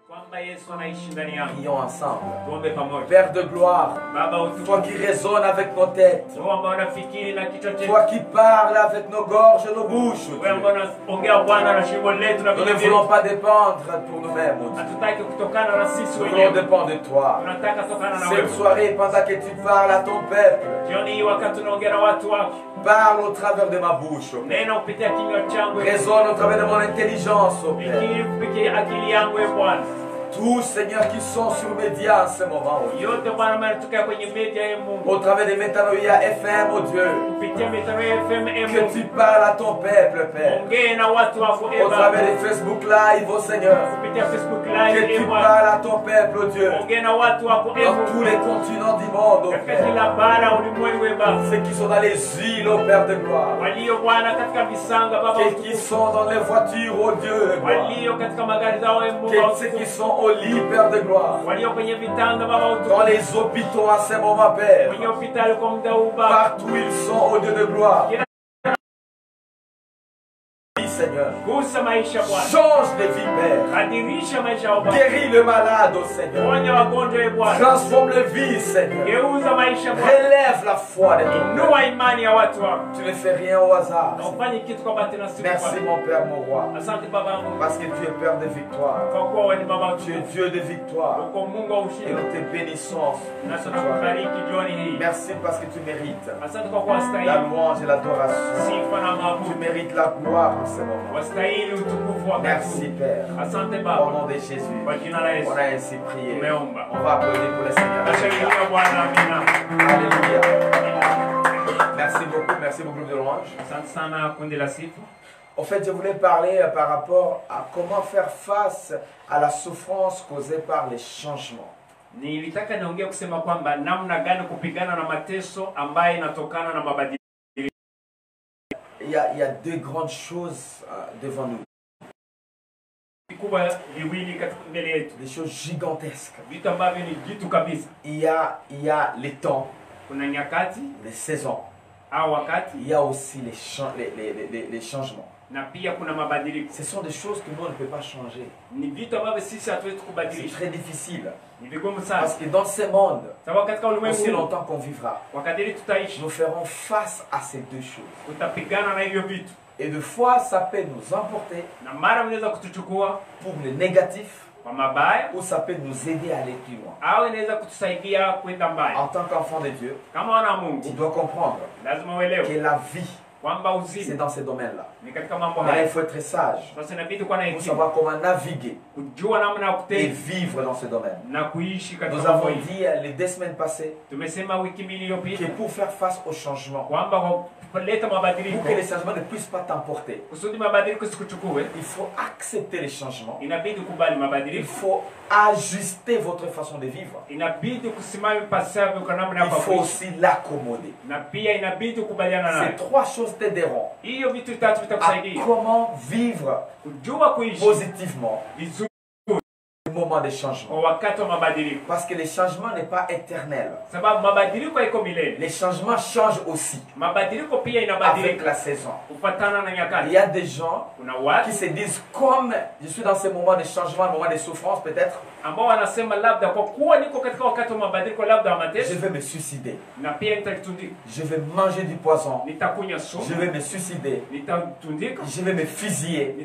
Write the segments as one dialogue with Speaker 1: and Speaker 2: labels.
Speaker 1: Prions ensemble. Père de gloire, toi qui résonnes avec nos têtes, toi qui parles avec nos gorges et nos bouches, nous ne voulons pas dépendre pour nous-mêmes. Nous voulons dépendre de toi. Cette soirée, pendant que tu parles à ton peuple, parle au travers de ma bouche. Résonne au travers de mon intelligence, oh Père. Tous, Seigneur, qui sont sur médias en ce moment, oh Dieu. Au travers des Métanoïa FM, oh Dieu. Que tu parles à ton peuple, Père. Au travers des Facebook Live, oh Seigneur. Que tu parles à ton peuple, oh Dieu. Dans tous les continents du monde, oh Père. Ceux qui sont dans les îles, oh Père de gloire. Ceux qui sont dans les voitures, oh Dieu. Ceux qui sont au lit, Père de gloire. Dans les hôpitaux à ce moment, Père. Partout ils sont, au Dieu de gloire. Seigneur, change les vies, Père. Guéris le malade, oh Seigneur. Transforme les vies, Seigneur. Relève la foi de ton peuple. Tu ne fais rien au hasard. Merci, mon Père, mon roi. Parce que tu es Père de victoire. Tu es Dieu de victoire. Et nous te bénissons ce soir. Merci parce que tu mérites la louange et l'adoration. Tu mérites la gloire en ce moment. Merci Père. Au nom de Jésus, on a ainsi prié. On va applaudir pour le Seigneur. Alléluia. Merci beaucoup de louange. En fait, je voulais parler par rapport à comment faire face à la souffrance causée par les changements.
Speaker 2: Nilitaka niongee kusema kwamba namna gani kupigana na mateso ambayo inatokana na mabadiliko.
Speaker 1: Il y a deux grandes choses devant nous. Des choses gigantesques. Il y a les temps, les saisons. Il y a aussi les changements. Ce sont des choses que nous on ne peut pas changer. C'est très difficile. Parce que dans ce monde, aussi longtemps qu'on vivra, nous ferons face à ces deux choses. Et de fois, ça peut nous emporter pour le négatif, ou ça peut nous aider à aller plus loin. En tant qu'enfant de Dieu, tu dois comprendre que la vie, c'est dans ces domaines-là. Mais il faut être sage pour savoir comment naviguer et vivre dans ce domaine. Nous avons dit les 2 semaines passées que pour faire face au changement, pour que les changements ne puissent pas t'emporter, il faut accepter les changements. Il faut ajuster votre façon de vivre. Il faut aussi l'accommoder. Ces 3 choses t'aideront à comment vivre positivement le moment des changements. Parce que les changements n'est pas éternel. Les changements changent aussi avec la saison. Il y a des gens qui se disent, comme je suis dans ce moment de changement, un moment de souffrance peut-être, je vais me suicider. Je vais manger du poison. Je vais me suicider. Je vais me fusiller.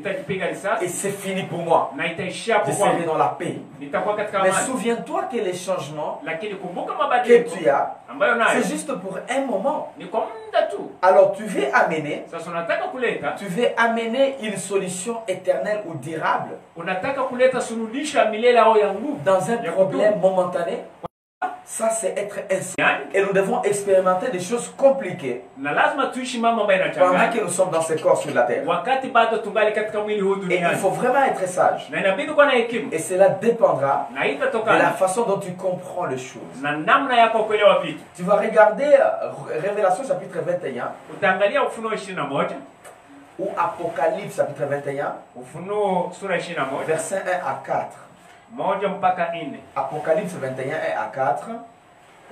Speaker 1: Et c'est fini pour moi. Je serai dans la paix. Mais souviens-toi que les changements que tu as, c'est juste pour un moment. Alors tu veux amener une solution éternelle ou durable dans un problème momentané. Ça, c'est être ainsi. Et nous devons expérimenter des choses compliquées pendant que nous sommes dans ce corps sur la terre. Et il faut vraiment être sage. Et cela dépendra de la façon dont tu comprends les choses. Tu vas regarder Révélation chapitre 21 ou Apocalypse chapitre 21, versets 1 à 4. Apocalypse 21, 1 à 4.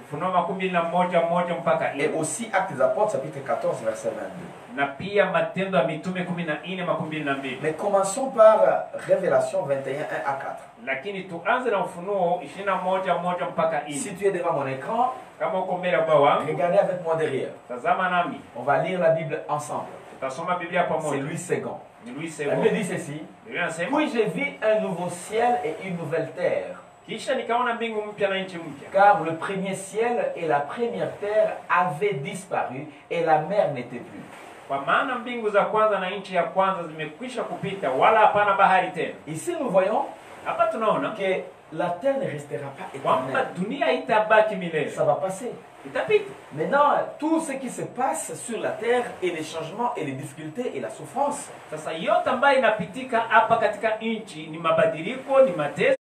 Speaker 2: Ufunuo 11:1 mpaka
Speaker 1: Et aussi Actes des Apôtres, chapitre 14, verset 22.
Speaker 2: na pia Matendo ya Mitume 14:22.
Speaker 1: Mais commençons par Révélation 21:1 à 4.
Speaker 2: Lakini tuanze na Ufunuo 21:1 mpaka 4.
Speaker 1: Si tu es devant mon écran,
Speaker 2: Kama uko mbele ya ubao wangu,
Speaker 1: regardez avec moi derrière.
Speaker 2: tazama nami.
Speaker 1: On va lire la Bible ensemble.
Speaker 2: Tutasoma Biblia
Speaker 1: C'est
Speaker 2: pamoja.
Speaker 1: Louis II.
Speaker 2: Ni Louis
Speaker 1: La Bible
Speaker 2: II.
Speaker 1: dit ceci.
Speaker 2: Biblia inasema,
Speaker 1: Puis j'ai vu un nouveau ciel et une nouvelle terre.
Speaker 2: kisha nikaona mbingu mpya na nchi mpya.
Speaker 1: Car le premier ciel et la première terre avaient disparu et la mer n'était plus.
Speaker 2: Kwa maana mbingu za kwanza na nchi ya kwanza zimekwisha kupita, wala hapana bahari tena.
Speaker 1: Ici nous voyons
Speaker 2: Hapa tunaona
Speaker 1: que la terre ne restera pas
Speaker 2: kwamba
Speaker 1: éternelle.
Speaker 2: dunia itabaki milele.
Speaker 1: Ça va passer.
Speaker 2: Itapita.
Speaker 1: Maintenant, tout ce qui se passe sur la terre et les changements et les difficultés et la souffrance,
Speaker 2: Sasa yote ambayo inapitika hapa katika nchi ni mabadiliko, ni mateso,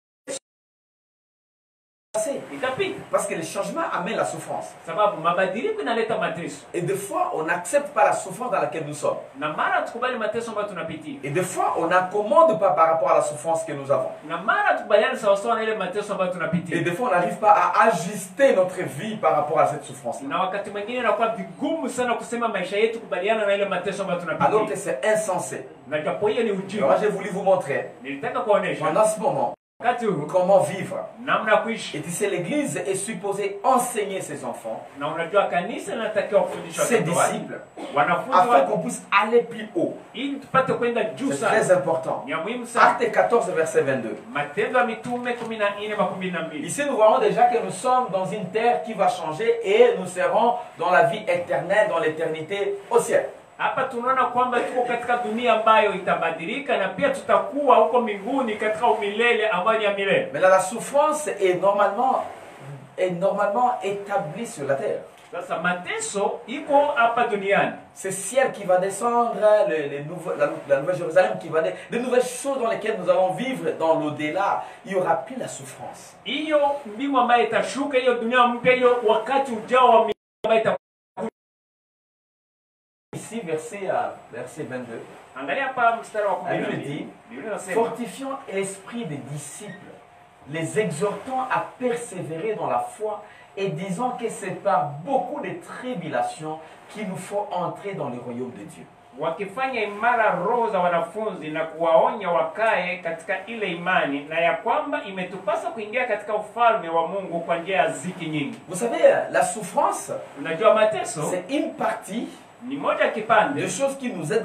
Speaker 1: passer.
Speaker 2: itapita.
Speaker 1: Parce que les changements amènent la souffrance.
Speaker 2: Sababu mabadiliko inaleta mateso.
Speaker 1: Et des fois, on n'accepte pas la souffrance dans laquelle nous sommes.
Speaker 2: Na mara tukubali mateso ambayo tunapitia.
Speaker 1: Et des fois, on n'accommode pas par rapport à la souffrance que nous avons.
Speaker 2: Na mara tukubaliane sawa sawa na ile mateso ambayo
Speaker 1: Et
Speaker 2: tunapitia.
Speaker 1: des fois, on n'arrive pas à ajuster notre vie par rapport à cette souffrance-là.
Speaker 2: Na wakati mwingine inakuwa vigumu sana kusema maisha yetu kubaliana na ile mateso ambayo
Speaker 1: Alors
Speaker 2: tunapitia.
Speaker 1: que c'est insensé.
Speaker 2: Na japo hiyo ni
Speaker 1: Alors,
Speaker 2: ujinga.
Speaker 1: j'ai voulu vous montrer,
Speaker 2: Nilitaka kuonesha
Speaker 1: pendant ce moment,
Speaker 2: wakati huu
Speaker 1: comment vivre.
Speaker 2: namna ya kuishi.
Speaker 1: Et tu sais, l'Église est supposée enseigner ses enfants,
Speaker 2: Na unajua kanisa linatakiwa kufundisha
Speaker 1: ses
Speaker 2: watoto wake,
Speaker 1: disciples,
Speaker 2: wanafunzi
Speaker 1: afin
Speaker 2: wake,
Speaker 1: qu'on puisse aller plus haut.
Speaker 2: ili tupate kwenda juu
Speaker 1: C'est
Speaker 2: sana.
Speaker 1: très important.
Speaker 2: Ni ya muhimu sana.
Speaker 1: Acte 14, verset 22.
Speaker 2: Matendo ya Mitume 14:22.
Speaker 1: Ici, nous voyons déjà que nous sommes dans une terre qui va changer et nous serons dans la vie éternelle, dans l'éternité au ciel.
Speaker 2: Hapa tunaona kwamba tuko katika dunia ambayo itabadilika na pia tutakuwa huko mbinguni katika umilele ambayo ni ya milele.
Speaker 1: Mais là, la souffrance est normalement établie sur la terre.
Speaker 2: Sasa mateso iko hapa duniani.
Speaker 1: Ce ciel qui va descendre, la nouvelle Jérusalem qui va descendre, de nouvelles choses dans lesquelles nous allons vivre dans l'au-delà, il n'y aura plus la souffrance.
Speaker 2: Hiyo mbingu ambayo itashuka, hiyo dunia mpya, hiyo wakati ujao wa milele ambayo itakuwa.
Speaker 1: Ici, verset 22.
Speaker 2: Angalia hapa mstari wa
Speaker 1: La Bible
Speaker 2: 12.
Speaker 1: dit,
Speaker 2: Biblia inasema,
Speaker 1: fortifiant l'esprit des disciples, les exhortant à persévérer dans la foi et disant que c'est par beaucoup de tribulations qu'il nous faut entrer dans le royaume de Dieu.
Speaker 2: wakifanya imara roho za wanafunzi na kuwaonya wakae katika ile imani, na ya kwamba imetupasa kuingia katika ufalme wa Mungu kwa njia ya ziki nyingi.
Speaker 1: Vous savez, la souffrance,
Speaker 2: Unajua mateso
Speaker 1: c'est une partie
Speaker 2: ni moja kipande
Speaker 1: de choses qui nous aident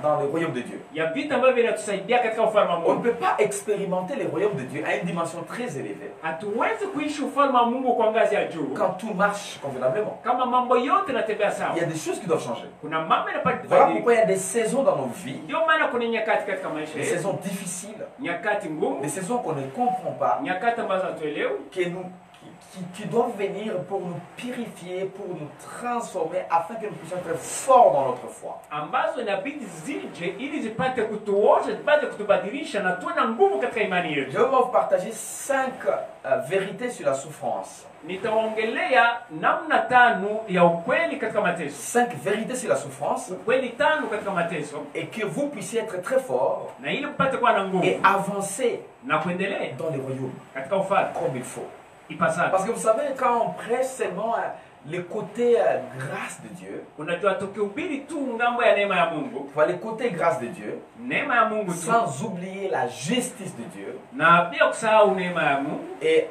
Speaker 1: dans le royaume de Dieu.
Speaker 2: ya vitu ambavyo vinatusaidia katika ufalme wa
Speaker 1: On ne
Speaker 2: Mungu.
Speaker 1: peut pas expérimenter le royaume de Dieu à une dimension très élevée
Speaker 2: Hatuwezi kuishi ufalme wa Mungu kwa ngazi ya juu
Speaker 1: quand tout marche convenablement.
Speaker 2: kama mambo yote yanatembea sawa.
Speaker 1: Il y a des choses qui doivent changer.
Speaker 2: Kuna mambo yanapaswa
Speaker 1: Voilà
Speaker 2: kubadilika.
Speaker 1: pourquoi il y a des saisons dans nos vies,
Speaker 2: Ndio maana kuna nyakati katika maisha
Speaker 1: des
Speaker 2: yetu,
Speaker 1: saisons difficiles,
Speaker 2: nyakati ngumu,
Speaker 1: des saisons qu'on ne comprend pas,
Speaker 2: nyakati ambazo hatuelewi,
Speaker 1: qui doivent venir pour nous purifier, pour nous transformer, afin que nous puissions être forts dans notre foi.
Speaker 2: ambazo inabidi zije ili zipate kutuosha, zipate kutubadilisha na tuwe na nguvu katika imani yetu.
Speaker 1: Je vais vous partager 5 vérités sur la souffrance.
Speaker 2: Nitaongelea namna 5 ya ukweli katika mateso.
Speaker 1: 5 vérités sur la souffrance,
Speaker 2: Ukweli 5 katika mateso,
Speaker 1: et que vous puissiez être très forts
Speaker 2: na ili mpate kuwa na nguvu
Speaker 1: et avancer
Speaker 2: na kuendelea
Speaker 1: dans les royaumes
Speaker 2: katika ufalme
Speaker 1: comme il faut.
Speaker 2: ipasavyo.
Speaker 1: Parce que vous savez, quand on prêche seulement le côté grâce de Dieu,
Speaker 2: Unajua tukihubiri tu ngambo ya neema ya Mungu,
Speaker 1: le côté grâce de Dieu,
Speaker 2: neema ya Mungu tu,
Speaker 1: sans oublier la justice de Dieu,
Speaker 2: na pia kusahau neema ya Mungu,
Speaker 1: et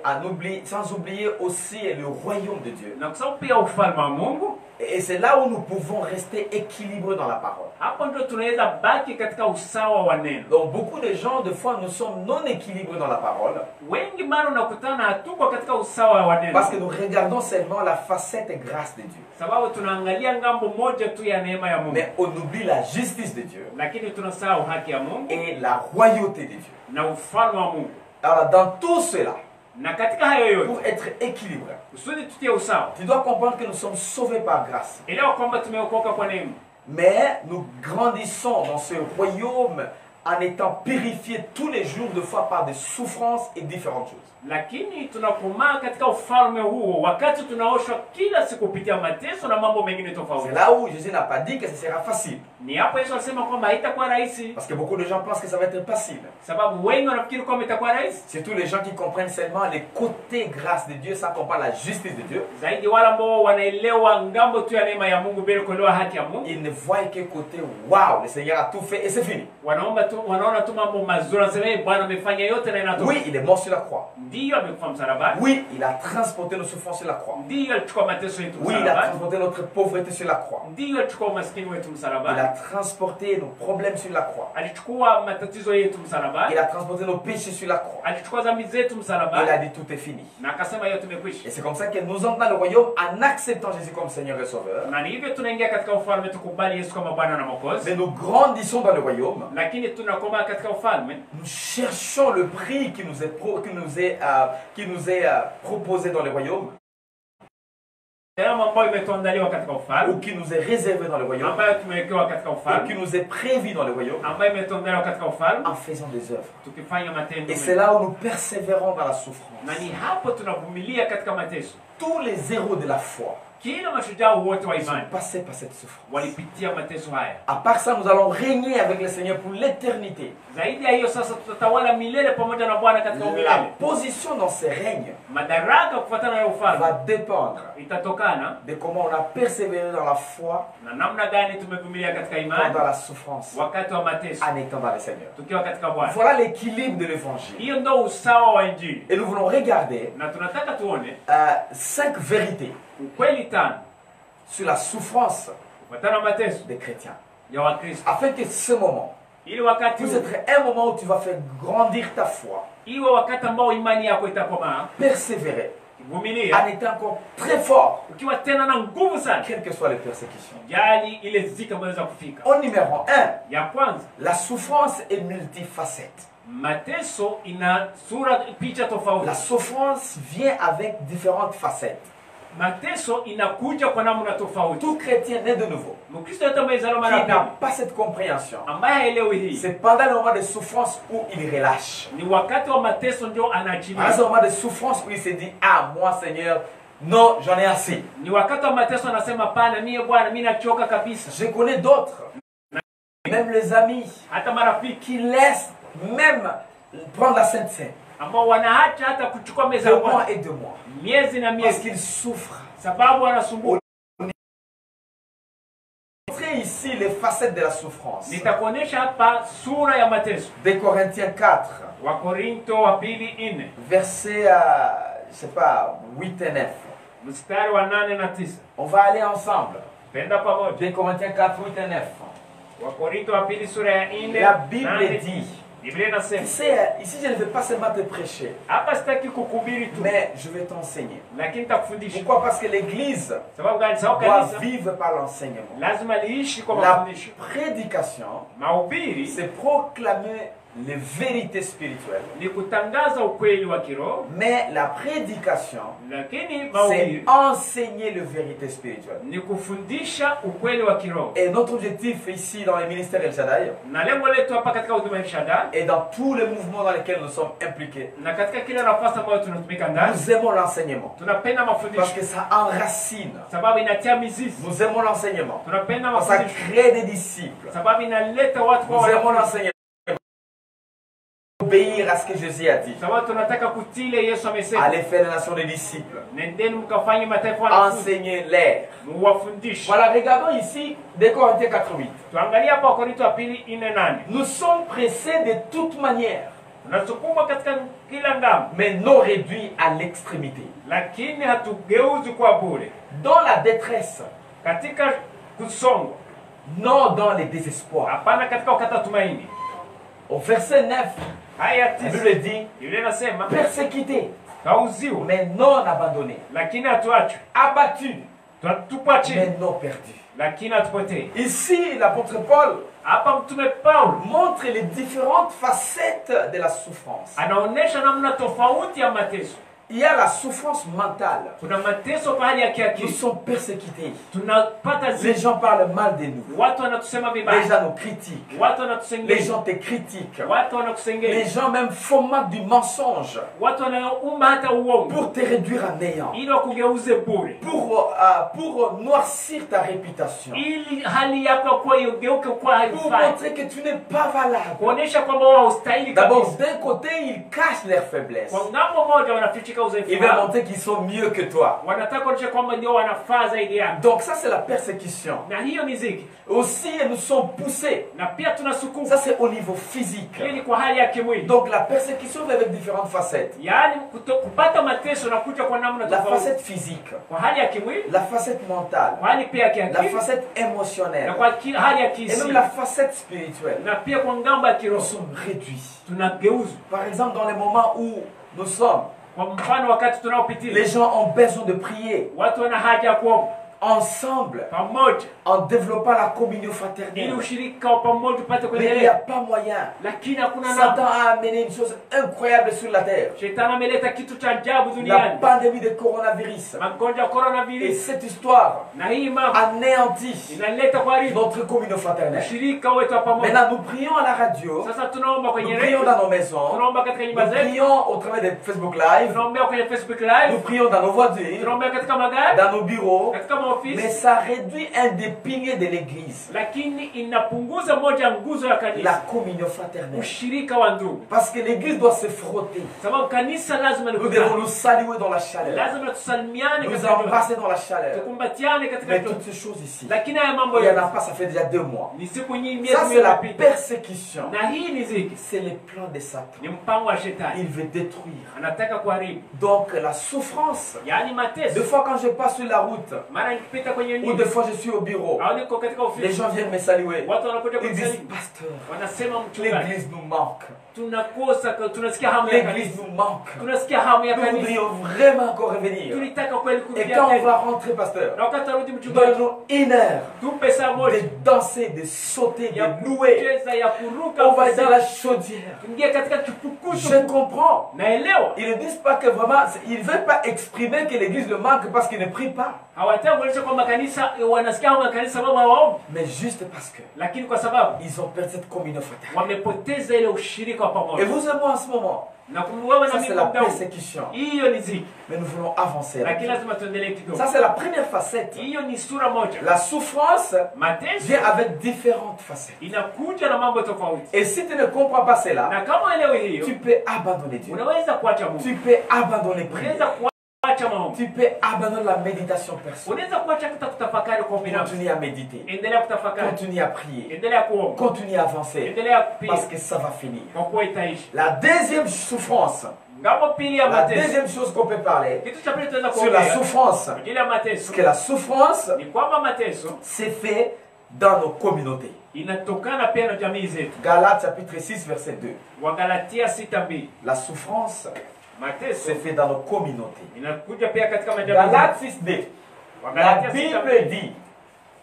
Speaker 1: sans oublier aussi le royaume de Dieu.
Speaker 2: na kusahau pia ufalme wa Mungu,
Speaker 1: Et c'est là où nous pouvons rester équilibrés dans la parole.
Speaker 2: hapo ndio tunaweza baki katika usawa wa neno.
Speaker 1: Donc beaucoup de gens, des fois, nous sommes non équilibrés dans la parole
Speaker 2: Wengi mara unakutana hatuko katika usawa wa neno,
Speaker 1: parce que nous regardons seulement la facette grâce de Dieu.
Speaker 2: sababu tunaangalia ngambo moja tu ya neema ya Mungu,
Speaker 1: Mais on oublie la justice de Dieu
Speaker 2: lakini tunasahau haki ya Mungu
Speaker 1: et la royauté de Dieu.
Speaker 2: na ufalme wa Mungu.
Speaker 1: Alors dans tout cela,
Speaker 2: Na katika hayo yote,
Speaker 1: pour être équilibré,
Speaker 2: kusudi tutie usawa,
Speaker 1: tu dois comprendre que nous sommes sauvés par grâce.
Speaker 2: elewa kwamba tumeokoka kwa neema,
Speaker 1: Mais nous grandissons dans ce royaume en étant purifiés tous les jours de fois par des souffrances et différentes choses.
Speaker 2: Lakini tunakomaa katika ufalme huo wakati tunaoshwa kila siku kupitia mateso na mambo mengine tofauti.
Speaker 1: C'est là où Jésus n'a pas dit que ce sera facile.
Speaker 2: Ni hapo Yesu alisema kwamba haitakuwa rahisi.
Speaker 1: Parce que beaucoup de gens pensent que ça va être facile.
Speaker 2: Sababu wengi wanafikiri kwamba itakuwa rahisi.
Speaker 1: Surtout les gens qui comprennent seulement les côtés grâce de Dieu sans comprendre la justice de Dieu.
Speaker 2: Zaidi wale ambao wanaelewa ngambo tu ya neema ya Mungu bila kuelewa haki ya Mungu.
Speaker 1: Ils ne voient que côté waouh, le Seigneur a tout fait et c'est fini.
Speaker 2: Wanaona tu mambo mazuri, wanasema Bwana amefanya yote na inatosha.
Speaker 1: Oui, il est mort sur la croix.
Speaker 2: Ndiyo amekufa msalabani.
Speaker 1: Oui, il a transporté nos souffrances sur la croix.
Speaker 2: Ndiyo alichukua mateso yetu
Speaker 1: msalabani. Oui, il a transporté notre pauvreté sur la croix.
Speaker 2: Ndiyo alichukua umaskini wetu msalabani.
Speaker 1: Il a transporté nos problèmes sur la croix.
Speaker 2: Alichukua matatizo yetu msalabani.
Speaker 1: Il a transporté nos péchés sur la croix.
Speaker 2: Alichukua dhambi zetu msalabani.
Speaker 1: Il a dit tout est fini.
Speaker 2: Na akasema yote imekwisha.
Speaker 1: Et c'est comme ça que nous entrons dans le royaume en acceptant Jésus comme Seigneur et Sauveur.
Speaker 2: Na hivyo tunaingia katika ufalme tukubali Yesu kama Bwana na Mwokozi.
Speaker 1: Mais nous grandissons dans le royaume.
Speaker 2: Lakini tunakomaa katika ufalme.
Speaker 1: Nous cherchons le prix qui nous est proposé dans le royaume. Ou qui nous est réservé dans le royaume. Ou qui nous est prévu dans le royaume. En faisant des œuvres. Et c'est là où nous persévérons dans la souffrance. Tous les héros de la foi sont passés par cette souffrance. À part ça, nous allons régner avec le Seigneur pour l'éternité. La position dans ces règnes va dépendre de comment on a persévéré dans la foi pendant la souffrance en étant dans le Seigneur. Voilà l'équilibre de l'évangile. Et nous voulons regarder 5 vérités sur la souffrance des chrétiens. Afin que ce moment puisse être un moment où tu vas faire grandir ta foi, persévérer, en étant encore très fort, quelles que soient les persécutions. Au numéro 1, la souffrance est multifacette. La souffrance vient avec différentes facettes. Tout chrétien né de nouveau qui n'a pas cette compréhension, c'est pendant le moment de souffrance où il relâche. C'est le moment de souffrance où il se dit, ah moi Seigneur, non, j'en ai assez. Je connais d'autres, même les amis, qui laissent même prendre la Sainte Seine. De mois et de mois. Parce qu'ils souffrent. Montrer ici les facettes de la souffrance. De Corinthiens 4. Verset, je sais pas, 8 et 9. On va aller ensemble. De Corinthiens 4, 8 et 9. La Bible dit. Tu sais, ici je ne veux pas seulement te prêcher, mais je vais t'enseigner. Pourquoi? Parce que l'église doit vivre par l'enseignement. La prédication, c'est proclamer les vérités spirituelles. Mais la prédication, c'est enseigner les vérités spirituelles. Et notre objectif ici dans les ministères El Shaddai, et dans tous les mouvements dans lesquels nous sommes impliqués, nous aimons l'enseignement. Parce que ça enracine. Nous aimons l'enseignement. Ça crée des disciples. Nous aimons l'enseignement. Obéir à ce que Jésus a dit. Allez faire les nations des disciples. Enseignez-les. Voilà, regardons ici 2 Corinthiens 4:8. Nous sommes pressés de toute manière, mais non réduits à l'extrémité. Dans la détresse, non dans les désespoirs. Au verset 9, la Bible dit, persécuté, mais non abandonné, abattu, mais non perdu. Ici, l'apôtre Paul montre les différentes facettes de la souffrance. Il y a la souffrance mentale.
Speaker 2: Kuna mateso kwa hali ya
Speaker 1: Nous
Speaker 2: kiakili.
Speaker 1: sommes persécutés.
Speaker 2: Tunapata
Speaker 1: Les gens parlent mal de nous.
Speaker 2: watu wanatusema
Speaker 1: Les
Speaker 2: vibaya.
Speaker 1: gens nous critiquent.
Speaker 2: Watu
Speaker 1: Les
Speaker 2: wanatusengenya.
Speaker 1: gens te critiquent.
Speaker 2: Watu
Speaker 1: Les
Speaker 2: wanakusengenya.
Speaker 1: gens même fomentent du mensonge
Speaker 2: Watu wanaumba hata uongo
Speaker 1: pour te réduire à néant.
Speaker 2: ili wakugeuze bure.
Speaker 1: Pour noircir ta réputation.
Speaker 2: Ili hali yako kuwa igeuke kuwa
Speaker 1: Pour
Speaker 2: haifai.
Speaker 1: montrer que tu n'es pas valable.
Speaker 2: Kuonesha kwamba wao haustahili
Speaker 1: D'abord,
Speaker 2: kabisa.
Speaker 1: d'un côté, ils cachent leurs faiblesses.
Speaker 2: Kwa ngambo moja wanafichika
Speaker 1: Ils
Speaker 2: udhaifu
Speaker 1: veulent
Speaker 2: wao.
Speaker 1: montrer qu'ils sont mieux que toi.
Speaker 2: Wanataka kuonesha kwamba ndio wanafaa zaidi yako.
Speaker 1: Donc ça, c'est la persécution.
Speaker 2: Na hiyo ni ziki.
Speaker 1: Aussi, nous sommes poussés.
Speaker 2: Na pia tunasukuma.
Speaker 1: Ça, c'est au niveau physique.
Speaker 2: Hiyo ni kwa hali ya kimwili.
Speaker 1: Donc la persécution vient avec différentes facettes.
Speaker 2: Yaani kupata mateso na kuja kwa namna
Speaker 1: La
Speaker 2: tofauti.
Speaker 1: facette physique,
Speaker 2: Kwa hali ya kimwili,
Speaker 1: la facette mentale,
Speaker 2: kwa hali pia ya
Speaker 1: la
Speaker 2: kiakili,
Speaker 1: facette
Speaker 2: na
Speaker 1: émotionnelle
Speaker 2: kwa hali ya
Speaker 1: et même
Speaker 2: kihisia.
Speaker 1: la facette spirituelle.
Speaker 2: Na pia kwa ngambo ya
Speaker 1: Nous
Speaker 2: kiroho
Speaker 1: sommes réduits.
Speaker 2: tunageuzwa.
Speaker 1: Par exemple, dans les moments où nous sommes,
Speaker 2: Kwa mfano wakati tunaopitia,
Speaker 1: les gens ont besoin de prier
Speaker 2: watu wana haja ya kuomba
Speaker 1: ensemble
Speaker 2: pamoja
Speaker 1: en développant la communion
Speaker 2: ili
Speaker 1: fraternelle.
Speaker 2: ushirika wa pamoja upate
Speaker 1: Mais il n'y a
Speaker 2: kuendelea,
Speaker 1: pas moyen.
Speaker 2: lakini hakuna
Speaker 1: Satan
Speaker 2: namna.
Speaker 1: a amené une chose incroyable sur la terre.
Speaker 2: Shetani ameleta kitu cha ajabu
Speaker 1: La
Speaker 2: duniani,
Speaker 1: pandémie de coronavirus.
Speaker 2: magonjwa ya
Speaker 1: Et
Speaker 2: coronavirus,
Speaker 1: cette histoire
Speaker 2: na hii mambo
Speaker 1: anéantit
Speaker 2: inaleta kuharibu
Speaker 1: notre communion fraternelle.
Speaker 2: ushirika wetu wa pamoja.
Speaker 1: Maintenant, nous prions à la radio,
Speaker 2: Sasa tunaomba
Speaker 1: nous
Speaker 2: kwenye
Speaker 1: prions
Speaker 2: redio,
Speaker 1: dans nos maisons,
Speaker 2: tunaomba katika
Speaker 1: nous
Speaker 2: nyumba zetu,
Speaker 1: prions au travers de Facebook Live,
Speaker 2: tunaombea kwenye Facebook
Speaker 1: nous
Speaker 2: Live,
Speaker 1: prions dans nos voitures,
Speaker 2: tunaombea katika magari,
Speaker 1: dans nos bureaux,
Speaker 2: katika
Speaker 1: mais
Speaker 2: maofisi,
Speaker 1: ça réduit un des piliers de l'église,
Speaker 2: lakini inapunguza moja ya nguzo ya
Speaker 1: la
Speaker 2: kanisa,
Speaker 1: communion fraternelle.
Speaker 2: ushirika wa ndugu,
Speaker 1: Parce que l'église doit se frotter.
Speaker 2: sababu kanisa lazima
Speaker 1: Nous devons
Speaker 2: likutane,
Speaker 1: nous saluer dans la chaleur,
Speaker 2: lazima tusalimiane
Speaker 1: nous
Speaker 2: katika joto,
Speaker 1: embrasser dans la chaleur.
Speaker 2: tukumbatiane katika
Speaker 1: Mais
Speaker 2: joto.
Speaker 1: toutes ces choses ici,
Speaker 2: Lakini haya mambo
Speaker 1: il n'y en
Speaker 2: yote
Speaker 1: a pas, ça fait déjà 2 mois.
Speaker 2: ni siku nyingi,
Speaker 1: Ça,
Speaker 2: miezi
Speaker 1: c'est la
Speaker 2: iliyopita,
Speaker 1: persécution.
Speaker 2: na hii ni ziki,
Speaker 1: C'est les plans de Satan.
Speaker 2: ni mpango wa shetani,
Speaker 1: Il veut détruire.
Speaker 2: anataka kuharibu.
Speaker 1: Donc, la souffrance.
Speaker 2: Yaani
Speaker 1: Des
Speaker 2: mateso,
Speaker 1: fois, quand je passe sur la route,
Speaker 2: mara nikipita kwenye
Speaker 1: ou
Speaker 2: njia
Speaker 1: des fois, je suis au bureau,
Speaker 2: au niko katika
Speaker 1: les
Speaker 2: ofisi,
Speaker 1: gens viennent me saluer.
Speaker 2: watu wanakuja
Speaker 1: Ils disent,
Speaker 2: kunisalimu,
Speaker 1: pasteur,
Speaker 2: wanasema mchungaji,
Speaker 1: l'église nous manque.
Speaker 2: tunakosa, tunasikia hamu ya
Speaker 1: L'église
Speaker 2: kanisa,
Speaker 1: nous manque.
Speaker 2: tunasikia hamu ya
Speaker 1: Nous
Speaker 2: kanisa,
Speaker 1: voudrions vraiment encore revenir.
Speaker 2: tulitaka kweli
Speaker 1: Et
Speaker 2: kurudia
Speaker 1: quand on
Speaker 2: tena.
Speaker 1: va rentrer, pasteur,
Speaker 2: Na wakati arudi mchungaji,
Speaker 1: donne-nous 1 heure
Speaker 2: tupe saa moja
Speaker 1: de danser, de sauter,
Speaker 2: ya
Speaker 1: de louer.
Speaker 2: kucheza, ya kuruka,
Speaker 1: On va dans la
Speaker 2: kusifu,
Speaker 1: chaudière.
Speaker 2: tuingie katika kipukutu.
Speaker 1: Je comprends.
Speaker 2: Naelewa
Speaker 1: Ils ne disent pas que vraiment, ils ne veulent pas exprimer que l'église le manque parce qu'ils ne prient pas.
Speaker 2: hawataka kuonyesha kwamba kanisa wanasikia hamu ya kanisa sababu hawaombi,
Speaker 1: Mais juste parce que
Speaker 2: lakini kwa sababu
Speaker 1: ils ont perdu cette communion fraternelle.
Speaker 2: wamepoteza ile ushirika wa
Speaker 1: Et
Speaker 2: pamoja.
Speaker 1: vous et moi en ce moment,
Speaker 2: Na wewe na
Speaker 1: ça
Speaker 2: mimi
Speaker 1: c'est la
Speaker 2: muda huu,
Speaker 1: persécution.
Speaker 2: hiyo ni ziki,
Speaker 1: Mais nous voulons avancer. avec
Speaker 2: lakini
Speaker 1: ça.
Speaker 2: lazima tuendelee kidogo.
Speaker 1: Ça c'est la première facette.
Speaker 2: Hiyo ni sura moja.
Speaker 1: La souffrance
Speaker 2: Mateso
Speaker 1: vient avec différentes facettes.
Speaker 2: inakuja na mambo tofauti,
Speaker 1: Et si tu ne comprends pas cela,
Speaker 2: na kama elewe hiyo,
Speaker 1: tu peux abandonner Dieu.
Speaker 2: unaweza kuacha Mungu,
Speaker 1: Tu peux abandonner
Speaker 2: unaweza
Speaker 1: prière.
Speaker 2: kuacha maombi,
Speaker 1: Tu peux abandonner la méditation personnelle.
Speaker 2: unaweza kuacha hata kutafakari kwa binafsi.
Speaker 1: Continue à méditer.
Speaker 2: Endelea kutafakari,
Speaker 1: Continue à prier.
Speaker 2: endelea kuomba,
Speaker 1: Continue à avancer.
Speaker 2: endelea kupiga,
Speaker 1: Parce que ça va finir.
Speaker 2: kwa kuwa itaishi.
Speaker 1: La deuxième souffrance,
Speaker 2: Ngambo pili ya
Speaker 1: la
Speaker 2: mateso,
Speaker 1: deuxième chose qu'on peut parler
Speaker 2: kitu cha pili tunaweza
Speaker 1: sur la
Speaker 2: kuongea
Speaker 1: souffrance,
Speaker 2: kwa ajili ya mateso
Speaker 1: parce que la souffrance,
Speaker 2: ni kwamba mateso
Speaker 1: c'est fait dans nos communautés.
Speaker 2: inatokana pia na jamii zetu.
Speaker 1: Galates chapitre 6 verset 2.
Speaker 2: Wagalatia 6:2.
Speaker 1: La souffrance,
Speaker 2: Mateso
Speaker 1: c'est fait dans nos communautés.
Speaker 2: inakuja pia katika majamii
Speaker 1: Galates
Speaker 2: zetu.
Speaker 1: 6 2. La
Speaker 2: Wagalatia
Speaker 1: Bible
Speaker 2: 6:2.
Speaker 1: dit,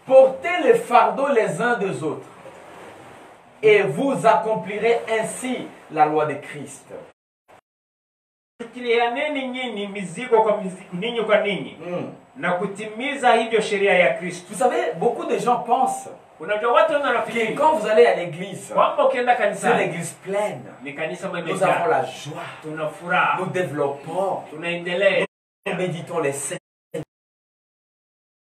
Speaker 1: portez les fardeaux les uns des autres et vous accomplirez ainsi la loi de Christ.
Speaker 2: Shikilianeni nyinyi mizigo kwa ninyi kwa ninyi na kutimiza hivyo sheria ya Kristo.
Speaker 1: Vous savez, beaucoup de gens pensent
Speaker 2: Unajua watu
Speaker 1: que
Speaker 2: wanafikiri
Speaker 1: quand vous allez à l'église,
Speaker 2: kwamba ukienda
Speaker 1: c'est
Speaker 2: kanisani
Speaker 1: l'église pleine.
Speaker 2: ni kanisa
Speaker 1: Nous avons
Speaker 2: imejaa,
Speaker 1: la joie,
Speaker 2: tuna furaha,
Speaker 1: nous développons,
Speaker 2: tunaendelea,
Speaker 1: nous méditons les saints.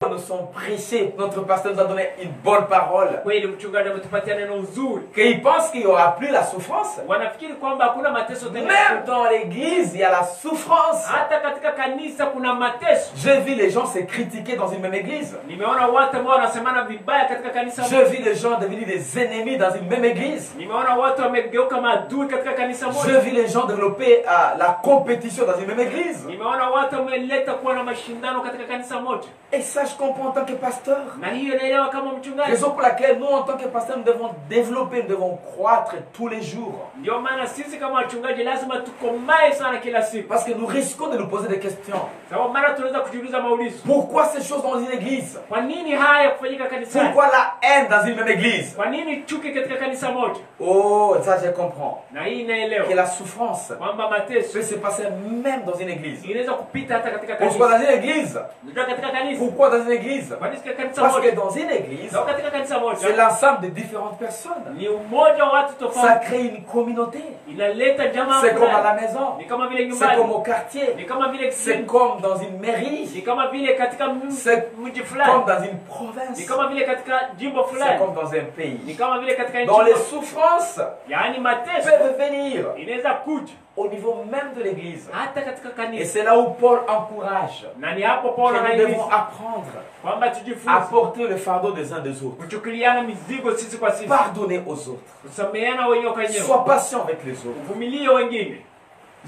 Speaker 1: Nous sommes prêchés, notre pasteur nous a donné une bonne parole.
Speaker 2: kweli mchungaji ametupatia neno uzuri.
Speaker 1: Qu'ils pensent qu'il n'y aura plus la souffrance.
Speaker 2: Wanafikiri kwamba hakuna mateso tena.
Speaker 1: Même dans l'église, il y a la souffrance.
Speaker 2: Hata katika kanisa kuna mateso.
Speaker 1: J'ai vu les gens se critiquer dans une même église.
Speaker 2: Nimeona watu ambao wanasemana vibaya katika kanisa
Speaker 1: J'ai
Speaker 2: moja.
Speaker 1: vu les gens devenir des ennemis dans une même église.
Speaker 2: Nimeona watu wamegeuka maadui katika kanisa
Speaker 1: J'ai
Speaker 2: moja.
Speaker 1: vu les gens développer la compétition dans une même église.
Speaker 2: Nimeona watu wameleta kuwa na mashindano katika kanisa moja.
Speaker 1: Et ça, je comprends comprends en tant que pasteur.
Speaker 2: Na hiyo naelewa kama mchungaji.
Speaker 1: Raison pour laquelle nous en tant que pasteur nous devons développer, nous devons croître tous les jours.
Speaker 2: Ndio maana sisi kama wachungaji lazima tukomae sana kila siku.
Speaker 1: Parce que nous risquons de nous poser des questions.
Speaker 2: Sababu mara tunaweza kujiuliza maulizo.
Speaker 1: Pourquoi ces choses dans une église?
Speaker 2: Kwa nini haya kufanyika kanisani?
Speaker 1: Pourquoi la haine dans une même église?
Speaker 2: Kwa nini chuki katika kanisa moja?
Speaker 1: Oh, ça je comprends.
Speaker 2: Na hii naelewa.
Speaker 1: Que la souffrance
Speaker 2: Kwamba mateso
Speaker 1: peut se passer même dans une église.
Speaker 2: inaweza kupita hata katika
Speaker 1: Pourquoi
Speaker 2: kanisa.
Speaker 1: dans une église?
Speaker 2: Ndio katika kanisa.
Speaker 1: Pourquoi dans une église?
Speaker 2: Kwa nini kanisa
Speaker 1: Parce que
Speaker 2: moja?
Speaker 1: dans une église,
Speaker 2: Ndio katika kanisa moja.
Speaker 1: c'est l'ensemble de différentes personnes.
Speaker 2: Ni umoja wa watu
Speaker 1: Ça
Speaker 2: tofauti.
Speaker 1: crée une communauté.
Speaker 2: Inaleta jamaa.
Speaker 1: C'est comme à la maison.
Speaker 2: Ni kama vile
Speaker 1: C'est
Speaker 2: nyumbani.
Speaker 1: comme au quartier.
Speaker 2: Ni kama vile
Speaker 1: C'est
Speaker 2: kijiji.
Speaker 1: comme dans une mairie.
Speaker 2: Ni kama vile katika
Speaker 1: C'est
Speaker 2: mji
Speaker 1: comme
Speaker 2: fulani.
Speaker 1: dans une province.
Speaker 2: Ni kama vile katika jimbo
Speaker 1: C'est
Speaker 2: fulani.
Speaker 1: comme dans un
Speaker 2: Ni
Speaker 1: pays.
Speaker 2: kama vile katika
Speaker 1: Dans les
Speaker 2: nchi.
Speaker 1: souffrances
Speaker 2: Yaani mateso
Speaker 1: peuvent venir
Speaker 2: inaweza kuja
Speaker 1: au niveau même de l'église.
Speaker 2: hata katika
Speaker 1: Et
Speaker 2: kanisa.
Speaker 1: c'est là où Paul encourage
Speaker 2: Na ni hapo
Speaker 1: que
Speaker 2: Paulo
Speaker 1: nous
Speaker 2: anahimiza
Speaker 1: devons apprendre
Speaker 2: kwamba tujifunze
Speaker 1: à porter le fardeau des uns des autres.
Speaker 2: kuchukuliana mizigo sisi kwa sisi.
Speaker 1: Pardonner aux autres.
Speaker 2: Kusameheana wenyewe kwa wenyewe.
Speaker 1: Sois patient avec les autres.
Speaker 2: Uvumilie wengine.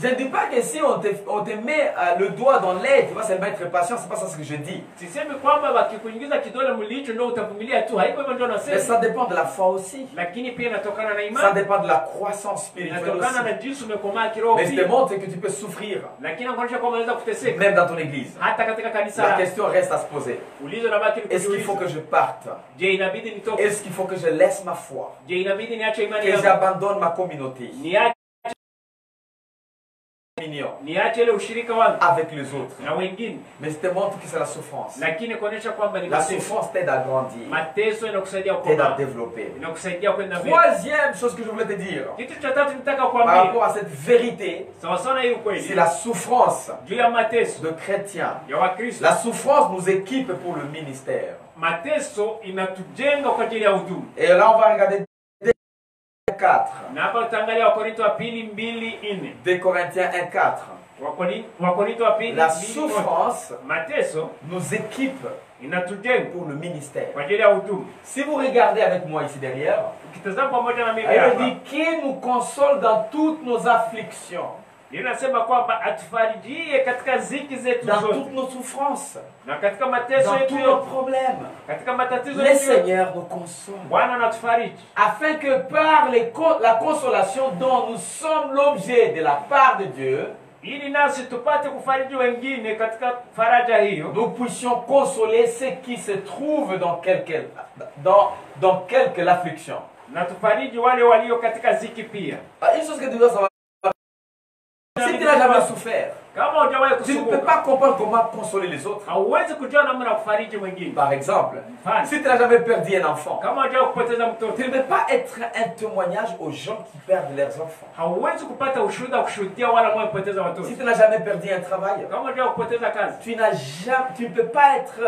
Speaker 1: Je ne dis pas que si on te met le doigt dans l'aide, tu vas seulement être patient, c'est pas ça ce que je dis.
Speaker 2: Sisemi kwamba wakikuingiza kidole mlicho ndio utavumilia tu. Haiko hivyo ndio
Speaker 1: Mais
Speaker 2: nasema.
Speaker 1: ça dépend de la foi aussi.
Speaker 2: Lakini pia inatokana na
Speaker 1: Ça
Speaker 2: imani.
Speaker 1: dépend de la croissance spirituelle
Speaker 2: Inatokana na
Speaker 1: aussi.
Speaker 2: jinsi umekomaa kiroho
Speaker 1: Mais je te
Speaker 2: pia.
Speaker 1: montre que tu peux souffrir,
Speaker 2: Lakini inaonyesha kwamba unaweza kuteseka
Speaker 1: même dans ton église.
Speaker 2: hata katika kanisa
Speaker 1: La
Speaker 2: lako.
Speaker 1: question reste à se poser.
Speaker 2: Ulizo na baki
Speaker 1: Est-ce qu'il faut que
Speaker 2: kujiuliza.
Speaker 1: je parte?
Speaker 2: Je, inabidi nitoke?
Speaker 1: Est-ce qu'il faut que je laisse ma foi?
Speaker 2: Je, inabidi niache imani
Speaker 1: Que
Speaker 2: yangu?
Speaker 1: j'abandonne ma communauté?
Speaker 2: Niache ile ushirika wangu
Speaker 1: avec les autres?
Speaker 2: na wengine.
Speaker 1: Mais je te montre que c'est la souffrance.
Speaker 2: Lakini kuonyesha kwamba ni
Speaker 1: La
Speaker 2: mateso.
Speaker 1: souffrance t'aide à grandir,
Speaker 2: Mateso inakusaidia
Speaker 1: t'aide à
Speaker 2: kukomaa.
Speaker 1: développer.
Speaker 2: Inakusaidia kwenda mbele.
Speaker 1: Troisième chose que je voulais te dire,
Speaker 2: Kitu cha tatu nitaka
Speaker 1: par
Speaker 2: kuambia.
Speaker 1: rapport à cette vérité,
Speaker 2: Sawa sana hiyo
Speaker 1: c'est
Speaker 2: kweli.
Speaker 1: la souffrance
Speaker 2: Juu ya mateso
Speaker 1: de chrétiens.
Speaker 2: ya Wakristo.
Speaker 1: La souffrance nous équipe pour le ministère.
Speaker 2: Mateso inatujenga kwa ajili ya huduma.
Speaker 1: Et là, on va regarder 4.
Speaker 2: Na hapa utaangalia Wakorintho wa pili 2:4.
Speaker 1: 2 Corinthiens 1:4.
Speaker 2: Wakorintho wa pili
Speaker 1: La
Speaker 2: 2:4.
Speaker 1: souffrance
Speaker 2: Mateso
Speaker 1: nous équipe
Speaker 2: inatujenga
Speaker 1: pour le ministère.
Speaker 2: kwa ajili ya huduma.
Speaker 1: Si vous regardez avec moi ici derrière,
Speaker 2: Ukitazama pamoja na mimi
Speaker 1: elle
Speaker 2: hapa,
Speaker 1: dit qui nous console dans toutes nos afflictions,
Speaker 2: inasema kwamba atufarijie katika ziki zetu
Speaker 1: dans
Speaker 2: zote
Speaker 1: toutes nos souffrances,
Speaker 2: na katika mateso
Speaker 1: dans
Speaker 2: yetu
Speaker 1: tous nos
Speaker 2: yote,
Speaker 1: problèmes.
Speaker 2: katika matatizo
Speaker 1: Le
Speaker 2: yetu yote.
Speaker 1: Seigneur nous console.
Speaker 2: Bwana anatufariji
Speaker 1: Afin que par la consolation dont nous sommes l'objet de la part de Dieu,
Speaker 2: ili nasi tupate kufariji wengine katika faraja hiyo,
Speaker 1: nous puissions consoler ceux qui se trouvent dans quelque l'affliction.
Speaker 2: na tufariji wale walio katika ziki pia.
Speaker 1: Une chose que tu dois savoir, si tu n'as jamais souffert,
Speaker 2: Kama hujawahi
Speaker 1: tu ne peux
Speaker 2: kusumbuka,
Speaker 1: pas comprendre comment consoler les autres.
Speaker 2: hauwezi kujua namna ya kufariji wengine.
Speaker 1: Par exemple,
Speaker 2: Mfano,
Speaker 1: si tu n'as jamais perdu un enfant,
Speaker 2: kama hujawahi kupoteza
Speaker 1: tu
Speaker 2: mtoto,
Speaker 1: ne peux pas être un témoignage aux gens qui perdent leurs enfants.
Speaker 2: hauwezi kupata ushuhuda wa kushuhudia wala mwe kupoteza watoto.
Speaker 1: Si tu n'as jamais perdu un travail,
Speaker 2: Kama hujawahi kupoteza kazi,
Speaker 1: tu ne peux pas être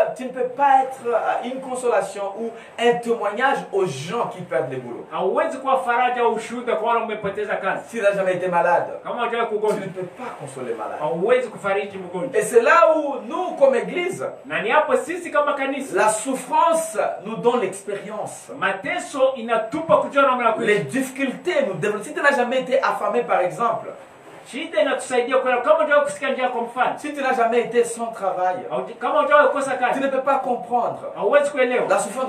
Speaker 1: une consolation ou un témoignage aux gens qui perdent le boulot.
Speaker 2: hauwezi kuwa faraja au ushuhuda kwa wale mmepoteza kazi.
Speaker 1: Si tu n'as jamais été malade,
Speaker 2: Kama hujawahi
Speaker 1: tu
Speaker 2: kugonjwa,
Speaker 1: ne peux pas consoler le malade.
Speaker 2: hauwezi kufariji mgonjwa.
Speaker 1: Et c'est là où nous, comme Église,
Speaker 2: Na ni hapo sisi kama kanisa,
Speaker 1: la souffrance nous donne l'expérience.
Speaker 2: mateso inatupa kujua namna ya
Speaker 1: Les
Speaker 2: kuishi.
Speaker 1: difficultés nous développent. Si tu n'as jamais été affamé, par exemple,
Speaker 2: Shida inatusaidia kwa kama hujawahi kusikia njaa kwa mfano,
Speaker 1: si tu n'as jamais été sans travail,
Speaker 2: kama hujawahi kukosa
Speaker 1: tu
Speaker 2: kazi,
Speaker 1: ne peux pas comprendre
Speaker 2: hauwezi kuelewa
Speaker 1: la souffrance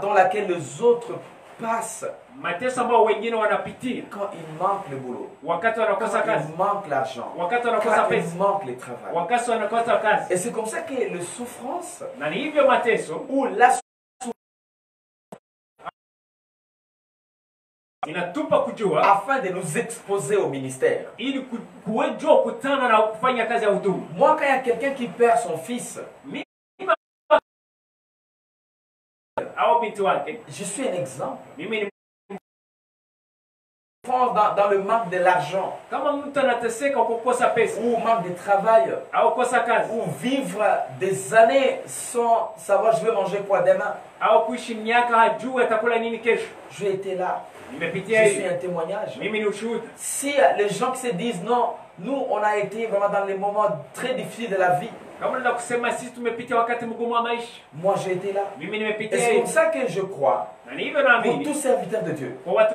Speaker 1: dans laquelle les autres passent
Speaker 2: mateso ambayo wengine wanapitia
Speaker 1: quand il manque le boulot,
Speaker 2: wakati
Speaker 1: quand
Speaker 2: wanakosa kazi,
Speaker 1: il manque l'argent,
Speaker 2: wakati wanakosa
Speaker 1: quand
Speaker 2: pesa,
Speaker 1: il manque le travail.
Speaker 2: wakati wanakosa kazi.
Speaker 1: Et c'est comme ça que les souffrances
Speaker 2: Na ni hivyo mateso
Speaker 1: ou la
Speaker 2: inatupa kujua
Speaker 1: afin de nous exposer au ministère.
Speaker 2: ili kujua kukutana na kufanya kazi ya huduma.
Speaker 1: Moi, quand il y a quelqu'un qui perd son fils,
Speaker 2: Au binti wake,
Speaker 1: je suis un exemple.
Speaker 2: mimi ni
Speaker 1: Dans le manque de l'argent,
Speaker 2: kama mtu anateseka kwa kukosa pesa
Speaker 1: ou manque de travail,
Speaker 2: au kukosa kazi
Speaker 1: ou vivre des années sans savoir je vais manger quoi demain.
Speaker 2: au kuishi miaka hajui atakula nini kesho.
Speaker 1: J'ai été là.
Speaker 2: Nimepitia
Speaker 1: Je suis
Speaker 2: hivi,
Speaker 1: un témoignage.
Speaker 2: mimi ni ushuhuda.
Speaker 1: Si les gens qui se disent non, nous on a été vraiment dans les moments très difficiles de la vie.
Speaker 2: Kama unaweza kusema sisi tumepitia wakati mgumu wa maisha,
Speaker 1: Moi j'ai été là.
Speaker 2: mimi
Speaker 1: Et
Speaker 2: nimepitia
Speaker 1: c'est comme
Speaker 2: hivi.
Speaker 1: ça que je crois,
Speaker 2: Na ni hivyo
Speaker 1: pour
Speaker 2: naamini
Speaker 1: tous serviteurs de Dieu,
Speaker 2: kwa watu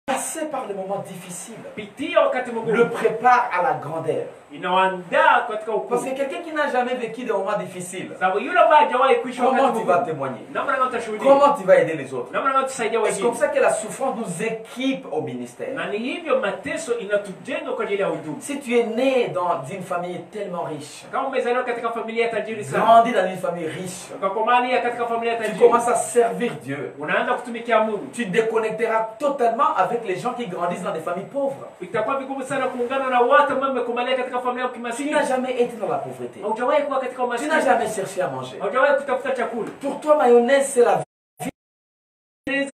Speaker 1: passer par les moments difficiles
Speaker 2: pitia wakati mgumu,
Speaker 1: le prépare à la grandeur.
Speaker 2: inawaandaa katika
Speaker 1: Parce
Speaker 2: ukuu.
Speaker 1: que quelqu'un qui n'a jamais vécu des moments difficiles,
Speaker 2: Sababu yule ambaye hajawahi kuishi wakati
Speaker 1: comment tu vas
Speaker 2: mgumu,
Speaker 1: témoigner?
Speaker 2: namna gani utashuhudia,
Speaker 1: Comment tu vas aider les autres?
Speaker 2: namna gani utasaidia
Speaker 1: C'est comme
Speaker 2: wengine.
Speaker 1: ça que la souffrance nous équipe au ministère.
Speaker 2: Na ni hivyo mateso inatujenga kwa ajili ya huduma.
Speaker 1: Si tu es né dans une famille tellement riche,
Speaker 2: Kama umezaliwa katika familia tajiri sana,
Speaker 1: grandi dans une famille riche,
Speaker 2: ukakomalia katika familia
Speaker 1: tu
Speaker 2: tajiri,
Speaker 1: commences à servir Dieu.
Speaker 2: unaanza kutumikia Mungu,
Speaker 1: Tu te déconnecteras totalement avec les gens qui grandissent dans des familles pauvres.
Speaker 2: itakuwa vigumu sana kuungana na watu ambao wamekomalia katika familia ya
Speaker 1: Tu
Speaker 2: kimaskini.
Speaker 1: n'as jamais été dans la pauvreté.
Speaker 2: Haujawahi kuwa katika
Speaker 1: Tu n'as
Speaker 2: umaskini,
Speaker 1: jamais cherché à manger.
Speaker 2: haujawahi kutafuta chakula.
Speaker 1: Pour toi, mayonnaise, c'est la vie.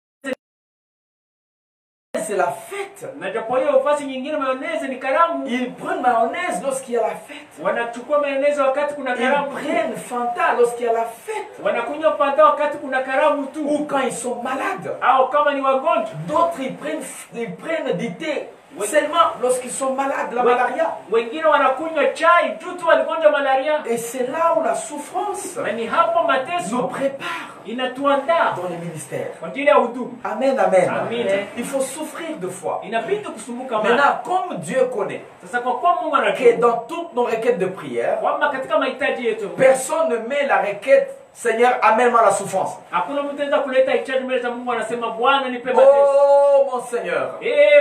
Speaker 1: C'est la fête.
Speaker 2: Na japo hiyo fasi nyingine mayonnaise ni karamu,
Speaker 1: Ils prennent mayonnaise lorsqu'il y a la fête.
Speaker 2: wanachukua mayonnaise wakati kuna
Speaker 1: Ils
Speaker 2: karamu,
Speaker 1: prennent Fanta lorsqu'il y a la fête.
Speaker 2: wanakunywa Fanta wakati kuna karamu tu,
Speaker 1: Ou quand ils sont malades.
Speaker 2: au kama ni wagonjwa.
Speaker 1: D'autres, ils prennent du thé seulement lorsqu'ils sont malades, la malaria.
Speaker 2: Wengine wanakunywa chai tu tu waligonjwa malaria.
Speaker 1: Et c'est là où la souffrance
Speaker 2: Na ni hapo
Speaker 1: nous
Speaker 2: mateso
Speaker 1: prépare
Speaker 2: inatuandaa
Speaker 1: dans les ministères.
Speaker 2: kwa ajili ya huduma.
Speaker 1: Amen, amen.
Speaker 2: Amen.
Speaker 1: Il faut souffrir de foi.
Speaker 2: Inabidi kusumbuka mara.
Speaker 1: Maintenant, comme Dieu connaît
Speaker 2: Sasa kwa kuwa Mungu
Speaker 1: que
Speaker 2: anajua
Speaker 1: dans toutes nos requêtes de prière,
Speaker 2: kwamba katika mahitaji yetu
Speaker 1: personne ne met la requête Seigneur, amène-moi la souffrance.
Speaker 2: hakuna mtu anaweza kuleta hitaji mbele za Mungu anasema Bwana nipe mateso.
Speaker 1: Oh mon Seigneur,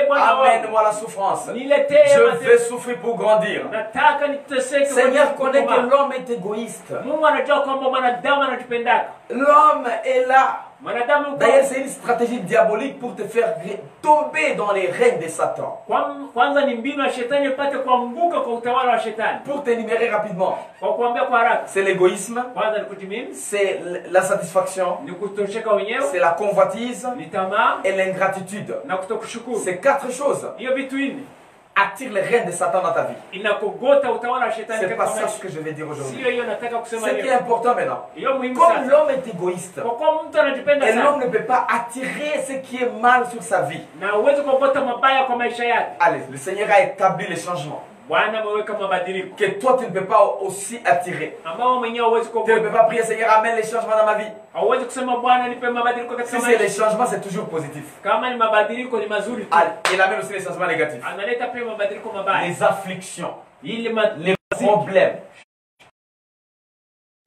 Speaker 2: Bwana wangu,
Speaker 1: amène-moi la souffrance.
Speaker 2: niletee
Speaker 1: Je
Speaker 2: mateso.
Speaker 1: vais souffrir pour grandir.
Speaker 2: Nataka niteseke.
Speaker 1: Seigneur connaît que l'homme est égoïste.
Speaker 2: Mungu anajua kwamba mwanadamu anajipendaka.
Speaker 1: L'homme est là.
Speaker 2: Mwanadamu
Speaker 1: D'ailleurs, c'est une stratégie diabolique pour te faire tomber dans les règnes de Satan.
Speaker 2: kwanza ni mbinu ya shetani ipate kuanguka kwa utawala wa shetani.
Speaker 1: Pour t'énumérer rapidement,
Speaker 2: Kwa kuambia kwa haraka,
Speaker 1: c'est l'égoïsme,
Speaker 2: kwanza ni kujimini,
Speaker 1: c'est la satisfaction,
Speaker 2: ni kutosheka wenyewe,
Speaker 1: c'est la convoitise
Speaker 2: ni tamaa
Speaker 1: et l'ingratitude.
Speaker 2: na kutokushukuru.
Speaker 1: Ces quatre choses
Speaker 2: Hiyo vitu hivi
Speaker 1: attirent les règnes de Satan dans ta vie.
Speaker 2: inakogota utawala wa shetani
Speaker 1: C'est
Speaker 2: katika
Speaker 1: pas ça
Speaker 2: maisha.
Speaker 1: ce que je vais dire aujourd'hui.
Speaker 2: Sio hiyo nataka kusema
Speaker 1: Ce qui est
Speaker 2: hiyo.
Speaker 1: important maintenant,
Speaker 2: Hiyo muhimu
Speaker 1: comme
Speaker 2: sana.
Speaker 1: l'homme est égoïste,
Speaker 2: Kwa kuwa mtu anajipenda
Speaker 1: et l'homme
Speaker 2: sana
Speaker 1: ne peut pas attirer ce qui est mal sur sa vie.
Speaker 2: na uweze kuokota mabaya kwa maisha yake.
Speaker 1: Allez, le Seigneur a établi les changements
Speaker 2: Bwana ameweka mabadiliko
Speaker 1: que toi tu ne peux pas aussi attirer.
Speaker 2: ambao mwenyewe huwezi
Speaker 1: Tu ne peux
Speaker 2: kuokota.
Speaker 1: pas prier Seigneur, amène les changements dans ma vie.
Speaker 2: Hauwezi kusema Bwana nipe mabadiliko
Speaker 1: Si
Speaker 2: katika
Speaker 1: c'est les
Speaker 2: maisha.
Speaker 1: changements, c'est toujours positif.
Speaker 2: Kama ni mabadiliko ni mazuri tu.
Speaker 1: Allez, il amène aussi les changements négatifs.
Speaker 2: Analeta pia mabadiliko mabaya.
Speaker 1: Les afflictions,
Speaker 2: Ili
Speaker 1: les problèmes,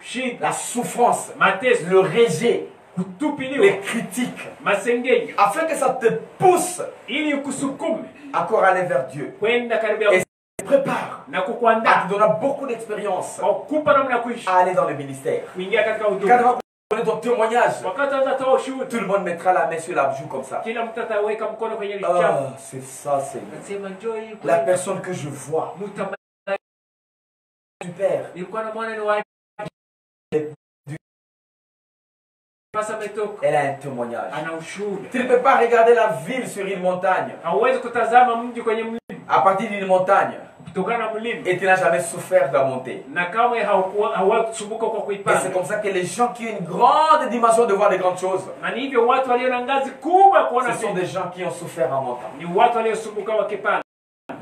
Speaker 2: shida,
Speaker 1: la souffrance,
Speaker 2: mateso,
Speaker 1: le rejet,
Speaker 2: kutupiliwa,
Speaker 1: les critiques,
Speaker 2: masengenyo,
Speaker 1: afin que ça te pousse
Speaker 2: ili kusukume
Speaker 1: encore à aller vers Dieu.
Speaker 2: kwenda karibia
Speaker 1: Et prépare
Speaker 2: na
Speaker 1: à
Speaker 2: kukuandaa
Speaker 1: te donner beaucoup d'expérience
Speaker 2: kwa kukupa namna ya kuishi,
Speaker 1: à aller dans le ministère.
Speaker 2: kuingia katika
Speaker 1: Quand tu
Speaker 2: huduma.
Speaker 1: vas donner ton témoignage,
Speaker 2: Wakati utatoa ushuhuda,
Speaker 1: tout le monde mettra la main sur la joue comme ça.
Speaker 2: kila mtu ataweka mkono kwenye lichafu.
Speaker 1: Ah, c'est ça, Seigneur.
Speaker 2: Nasema njoo hii
Speaker 1: La
Speaker 2: kwa
Speaker 1: personne que je vois,
Speaker 2: mtu
Speaker 1: super.
Speaker 2: nilikuwa na mwana ni wa pasa metoka
Speaker 1: Elle a un témoignage.
Speaker 2: ana ushuhuda.
Speaker 1: Tu ne peux pas regarder la ville sur une montagne,
Speaker 2: Hauwezi kutazama mji kwenye mlima
Speaker 1: à partir d'une montagne,
Speaker 2: kutokana na mlima
Speaker 1: et tu n'as jamais souffert de la montée.
Speaker 2: na kamwe hauwahi kusumbuka kwa
Speaker 1: Et c'est
Speaker 2: kuipanda.
Speaker 1: comme ça que les gens qui ont une grande dimension de voir des grandes choses,
Speaker 2: Na ni hivyo watu walio na ngazi kubwa kuona
Speaker 1: ce sont
Speaker 2: vitu
Speaker 1: des gens qui ont souffert en montant.
Speaker 2: ni watu waliosumbuka wakipanda.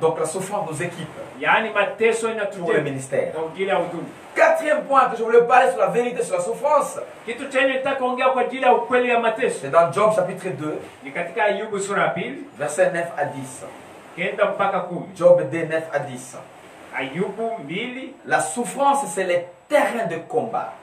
Speaker 1: Donc la souffrance nous équipe
Speaker 2: Yaani mateso
Speaker 1: pour le
Speaker 2: inatujenga
Speaker 1: ministère.
Speaker 2: kwa ajili ya huduma.
Speaker 1: Quatrième point que je voulais parler sur la vérité sur la souffrance,
Speaker 2: Kitu chenye nataka ongea kwa ajili ya ukweli ya mateso
Speaker 1: c'est dans Job chapitre 2,
Speaker 2: ni katika Ayubu sura ya pili
Speaker 1: versets 9 à 10.
Speaker 2: kenda mpaka 10.
Speaker 1: Job 2, 9 à 10.
Speaker 2: Ayubu 2.
Speaker 1: La souffrance, c'est le terrain de combat.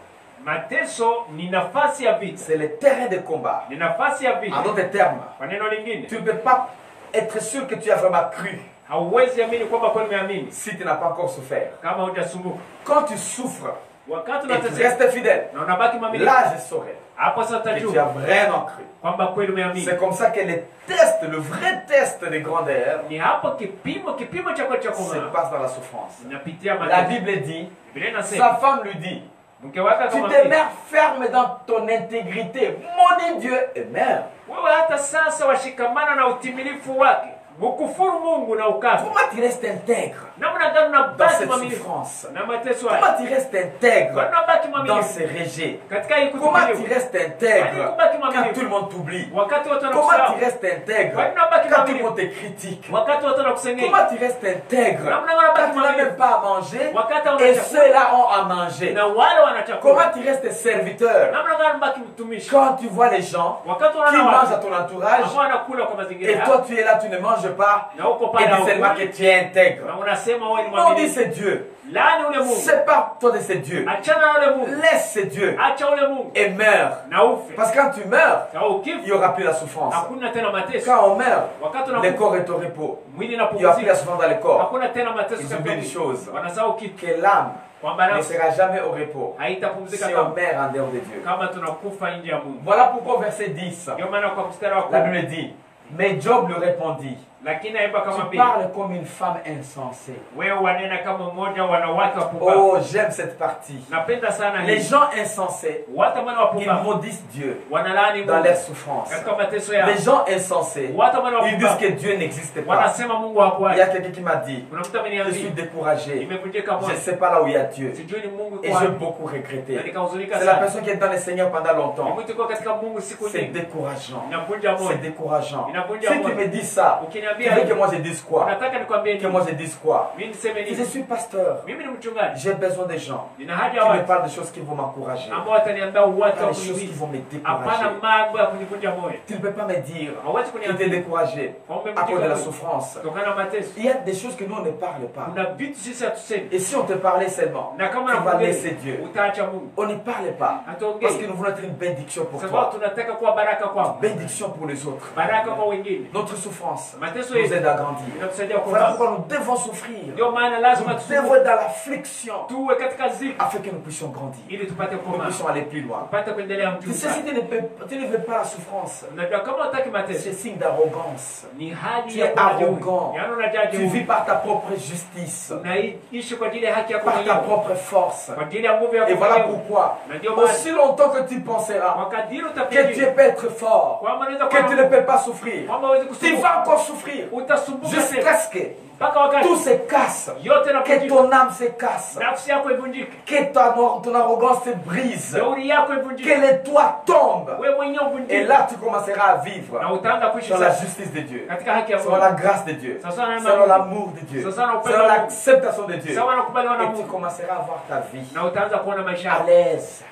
Speaker 2: Mateso ni nafasi ya vita,
Speaker 1: C'est le terrain de combat.
Speaker 2: ni nafasi ya
Speaker 1: En
Speaker 2: vita.
Speaker 1: d'autres termes,
Speaker 2: Kwa neno lingine,
Speaker 1: tu ne peux pas être sûr que tu as vraiment cru
Speaker 2: hauwezi amini kwamba kweli umeamini
Speaker 1: si tu n'as pas encore souffert.
Speaker 2: kama hujasumbuka.
Speaker 1: Quand tu souffres
Speaker 2: Wakati
Speaker 1: et tu
Speaker 2: unateseka
Speaker 1: restes fidèle,
Speaker 2: na unabaki mwaminifu,
Speaker 1: là je saurai
Speaker 2: hapo sasa
Speaker 1: que tu as
Speaker 2: utajua
Speaker 1: vraiment cru.
Speaker 2: kwamba kweli umeamini.
Speaker 1: C'est comme ça que les tests, le vrai test de grandeur,
Speaker 2: Ni hapo kipimo cha kweli cha
Speaker 1: se
Speaker 2: komaa
Speaker 1: passe dans la souffrance.
Speaker 2: inapitia
Speaker 1: La
Speaker 2: mateso.
Speaker 1: Bible dit,
Speaker 2: Biblia
Speaker 1: sa
Speaker 2: inasema
Speaker 1: femme lui dit,
Speaker 2: mke wake
Speaker 1: tu
Speaker 2: akamwambia,
Speaker 1: demeures ferme dans ton intégrité, maudit Dieu et mère.
Speaker 2: wewe hata sasa washikamana na utimilifu wake, Mkufuru Mungu na ukafi.
Speaker 1: Comment tu restes intègre
Speaker 2: Namna gani
Speaker 1: dans
Speaker 2: unabaki
Speaker 1: cette
Speaker 2: mwaminifu
Speaker 1: souffrance?
Speaker 2: na mateso haya?
Speaker 1: Comment tu restes intègre
Speaker 2: Unabaki
Speaker 1: dans
Speaker 2: mwaminifu
Speaker 1: ces rejets?
Speaker 2: katika hii
Speaker 1: Comment tu
Speaker 2: kutubiliwa?
Speaker 1: restes intègre quand tout le monde t'oublie?
Speaker 2: Wakati watu
Speaker 1: Comment
Speaker 2: wanakusahau,
Speaker 1: tu restes intègre
Speaker 2: unabaki
Speaker 1: quand tout le
Speaker 2: mwaminifu
Speaker 1: monde te critique?
Speaker 2: wakati watu wanakusengenya,
Speaker 1: Comment tu restes intègre
Speaker 2: namna
Speaker 1: quand
Speaker 2: unabaki
Speaker 1: tu n'as même
Speaker 2: mwaminifu
Speaker 1: pas à manger
Speaker 2: wakati hauna
Speaker 1: et
Speaker 2: chakula
Speaker 1: ceux-là ont à manger?
Speaker 2: na wale wana chakula?
Speaker 1: Comment tu restes serviteur
Speaker 2: Namna gani unabaki mtumishi
Speaker 1: quand tu vois les gens
Speaker 2: wakati
Speaker 1: qui
Speaker 2: unaona
Speaker 1: mangent
Speaker 2: watu
Speaker 1: à ton entourage
Speaker 2: ambao wanakula kwa mazingira
Speaker 1: et
Speaker 2: yako
Speaker 1: toi tu es là, tu ne manges pas
Speaker 2: na uko
Speaker 1: et
Speaker 2: pale
Speaker 1: dis seulement que tu es intègre?
Speaker 2: na unasema wewe ni
Speaker 1: Non, dis
Speaker 2: mwaminifu?
Speaker 1: c'est Dieu.
Speaker 2: Laani ule Mungu,
Speaker 1: Sépare-toi de ce Dieu.
Speaker 2: achana na ule Mungu,
Speaker 1: Laisse ce Dieu
Speaker 2: acha ule Mungu
Speaker 1: et meurs.
Speaker 2: na ufe.
Speaker 1: Parce que quand tu meurs,
Speaker 2: Kama
Speaker 1: il n'y
Speaker 2: ukifa
Speaker 1: aura plus la souffrance.
Speaker 2: hakuna tena mateso.
Speaker 1: Quand on meurt,
Speaker 2: Wakati
Speaker 1: le
Speaker 2: unakufa
Speaker 1: corps est au repos.
Speaker 2: mwili
Speaker 1: Il n'y aura plus la
Speaker 2: unapumzika,
Speaker 1: souffrance dans le corps.
Speaker 2: hakuna tena mateso
Speaker 1: Ils
Speaker 2: katika
Speaker 1: oublient une
Speaker 2: mwili.
Speaker 1: chose,
Speaker 2: Wanasahau kitu
Speaker 1: que l'âme
Speaker 2: kwamba
Speaker 1: ne
Speaker 2: nafsi
Speaker 1: sera jamais au repos
Speaker 2: haitapumzika
Speaker 1: si on
Speaker 2: kama
Speaker 1: meurt en dehors de Dieu.
Speaker 2: kama tunakufa nje ya Mungu.
Speaker 1: Voilà pourquoi au verset 10,
Speaker 2: Ndio maana kwa mstari wa
Speaker 1: la
Speaker 2: 10,
Speaker 1: Bible dit, mais Job lui répondit,
Speaker 2: lakini aiba kama
Speaker 1: tu
Speaker 2: vile
Speaker 1: parles comme une femme insensée.
Speaker 2: wewe wanena kama mmoja wa wanawake wapumbavu.
Speaker 1: Oh, j'aime cette partie.
Speaker 2: Napenda sana
Speaker 1: Les
Speaker 2: hii.
Speaker 1: gens insensés,
Speaker 2: Watu ambao
Speaker 1: ils
Speaker 2: wapumbavu
Speaker 1: maudissent Dieu
Speaker 2: wanalaani
Speaker 1: dans
Speaker 2: Mungu
Speaker 1: leur souffrance.
Speaker 2: katika mateso yao.
Speaker 1: Les gens insensés,
Speaker 2: Watu ambao
Speaker 1: ils disent
Speaker 2: wapumbavu
Speaker 1: que Dieu n'existe pas.
Speaker 2: wanasema Mungu
Speaker 1: Il y a
Speaker 2: hakuwahi.
Speaker 1: quelqu'un qui m'a dit,
Speaker 2: Kuna mtu
Speaker 1: je suis
Speaker 2: ameniambia
Speaker 1: découragé.
Speaker 2: nimevunjika
Speaker 1: Je ne
Speaker 2: moyo,
Speaker 1: sais pas là où il y a Dieu.
Speaker 2: sijui ni Mungu
Speaker 1: Et
Speaker 2: kwa
Speaker 1: j'ai
Speaker 2: wapi.
Speaker 1: beaucoup
Speaker 2: Na
Speaker 1: regretté.
Speaker 2: nikahuzunika
Speaker 1: C'est la
Speaker 2: sana.
Speaker 1: personne qui est dans le Seigneur pendant
Speaker 2: Ni
Speaker 1: longtemps.
Speaker 2: mtu kwa katika Mungu siku
Speaker 1: C'est
Speaker 2: nyingi.
Speaker 1: décourageant.
Speaker 2: Inavunja
Speaker 1: C'est
Speaker 2: moyo.
Speaker 1: décourageant.
Speaker 2: Inavunja
Speaker 1: Si tu
Speaker 2: moyo.
Speaker 1: me dis ça, tu
Speaker 2: Ukiniambia
Speaker 1: veux que
Speaker 2: hivi,
Speaker 1: moi je dise quoi?
Speaker 2: unataka nikwambie
Speaker 1: Que moi
Speaker 2: nini?
Speaker 1: je dise quoi?
Speaker 2: Mimi niseme
Speaker 1: Si je
Speaker 2: nini?
Speaker 1: suis pasteur,
Speaker 2: Mimi ni mchungaji.
Speaker 1: j'ai besoin des gens
Speaker 2: Nina
Speaker 1: qui
Speaker 2: haja ya
Speaker 1: me
Speaker 2: watu
Speaker 1: parlent des choses qui vont m'encourager.
Speaker 2: ambao wataniambia watu
Speaker 1: Pas
Speaker 2: wa
Speaker 1: des choses qui
Speaker 2: kunihimiza.
Speaker 1: vont me
Speaker 2: Hapana
Speaker 1: décourager.
Speaker 2: mambo ya kunivunja moyo.
Speaker 1: Tu ne peux pas me dire
Speaker 2: Hawezi
Speaker 1: que tu es
Speaker 2: kuniambia
Speaker 1: découragé
Speaker 2: kwamba
Speaker 1: à cause de la
Speaker 2: umevunjika moyo
Speaker 1: souffrance.
Speaker 2: kutokana na mateso.
Speaker 1: Il y a des choses que nous on ne parle pas.
Speaker 2: Kuna vitu sisi hatusemi.
Speaker 1: Et si on te parlait seulement,
Speaker 2: Na kama
Speaker 1: tu vas
Speaker 2: nakuongea
Speaker 1: laisser Dieu.
Speaker 2: utaacha Mungu.
Speaker 1: On ne parle pas. Parce que
Speaker 2: Hatuongei.
Speaker 1: nous voulons être une bénédiction pour
Speaker 2: Sababu
Speaker 1: toi.
Speaker 2: tunataka kuwa baraka kwako.
Speaker 1: Bénédiction pour les autres.
Speaker 2: Baraka kwa wengine.
Speaker 1: Notre souffrance
Speaker 2: Mateso
Speaker 1: nous
Speaker 2: yetu
Speaker 1: aide à grandir.
Speaker 2: inatusaidia
Speaker 1: Voilà
Speaker 2: kuwa.
Speaker 1: pourquoi nous devons souffrir.
Speaker 2: Ndio maana lazima
Speaker 1: Nous devons
Speaker 2: tusubiri
Speaker 1: être dans l'affliction
Speaker 2: tuwe katika ziki
Speaker 1: afin que nous puissions grandir.
Speaker 2: ili tupate
Speaker 1: Nous
Speaker 2: kukomaa,
Speaker 1: puissions aller plus loin.
Speaker 2: tupate kuendelea
Speaker 1: Tu
Speaker 2: mjuu
Speaker 1: sais, si
Speaker 2: sana.
Speaker 1: tu ne veux pas la souffrance,
Speaker 2: Unajua kama unataka mateso
Speaker 1: c'est signe d'arrogance.
Speaker 2: ni hali
Speaker 1: Tu
Speaker 2: ya
Speaker 1: es
Speaker 2: kuwa jeuri.
Speaker 1: arrogant.
Speaker 2: Yaani unajaa
Speaker 1: Tu
Speaker 2: jeuri.
Speaker 1: vis par ta propre justice,
Speaker 2: Unaishi kwa ajili ya haki yako
Speaker 1: par ta
Speaker 2: mwenyewe,
Speaker 1: propre force.
Speaker 2: kwa ajili ya nguvu yako
Speaker 1: Et voilà
Speaker 2: mwenyewe.
Speaker 1: pourquoi,
Speaker 2: Na ndio maana
Speaker 1: aussi longtemps que tu penseras
Speaker 2: kwa kadiri
Speaker 1: que tu
Speaker 2: utafikiri
Speaker 1: peux être fort,
Speaker 2: kwamba unaweza
Speaker 1: que tu ne
Speaker 2: kuwa
Speaker 1: peux pas souffrir,
Speaker 2: kwamba huwezi
Speaker 1: tu
Speaker 2: kusumbuka,
Speaker 1: vas encore souffrir
Speaker 2: utasumbuka
Speaker 1: jusqu'à
Speaker 2: tena
Speaker 1: ce que
Speaker 2: mpaka wakati
Speaker 1: tout se casse,
Speaker 2: yote
Speaker 1: que
Speaker 2: inavunjika,
Speaker 1: ton âme se casse,
Speaker 2: nafsi yako ivunjike,
Speaker 1: que ton arrogance se brise,
Speaker 2: jeuri yako
Speaker 1: que
Speaker 2: ivunjike,
Speaker 1: les toits tombent.
Speaker 2: wewe mwenyewe
Speaker 1: Et
Speaker 2: uvunjike,
Speaker 1: là, tu commenceras à vivre
Speaker 2: na utaanza kuishi
Speaker 1: dans la
Speaker 2: sasa
Speaker 1: justice de Dieu,
Speaker 2: katika haki ya
Speaker 1: selon
Speaker 2: Mungu,
Speaker 1: la grâce de Dieu,
Speaker 2: sasa na
Speaker 1: selon l'amour de Dieu, selon l'acceptation de Dieu.
Speaker 2: sawa na kubaliwa na
Speaker 1: Et tu
Speaker 2: Mungu,
Speaker 1: commenceras à voir ta vie
Speaker 2: na utaanza kuona maisha
Speaker 1: à
Speaker 2: yako
Speaker 1: l'aise,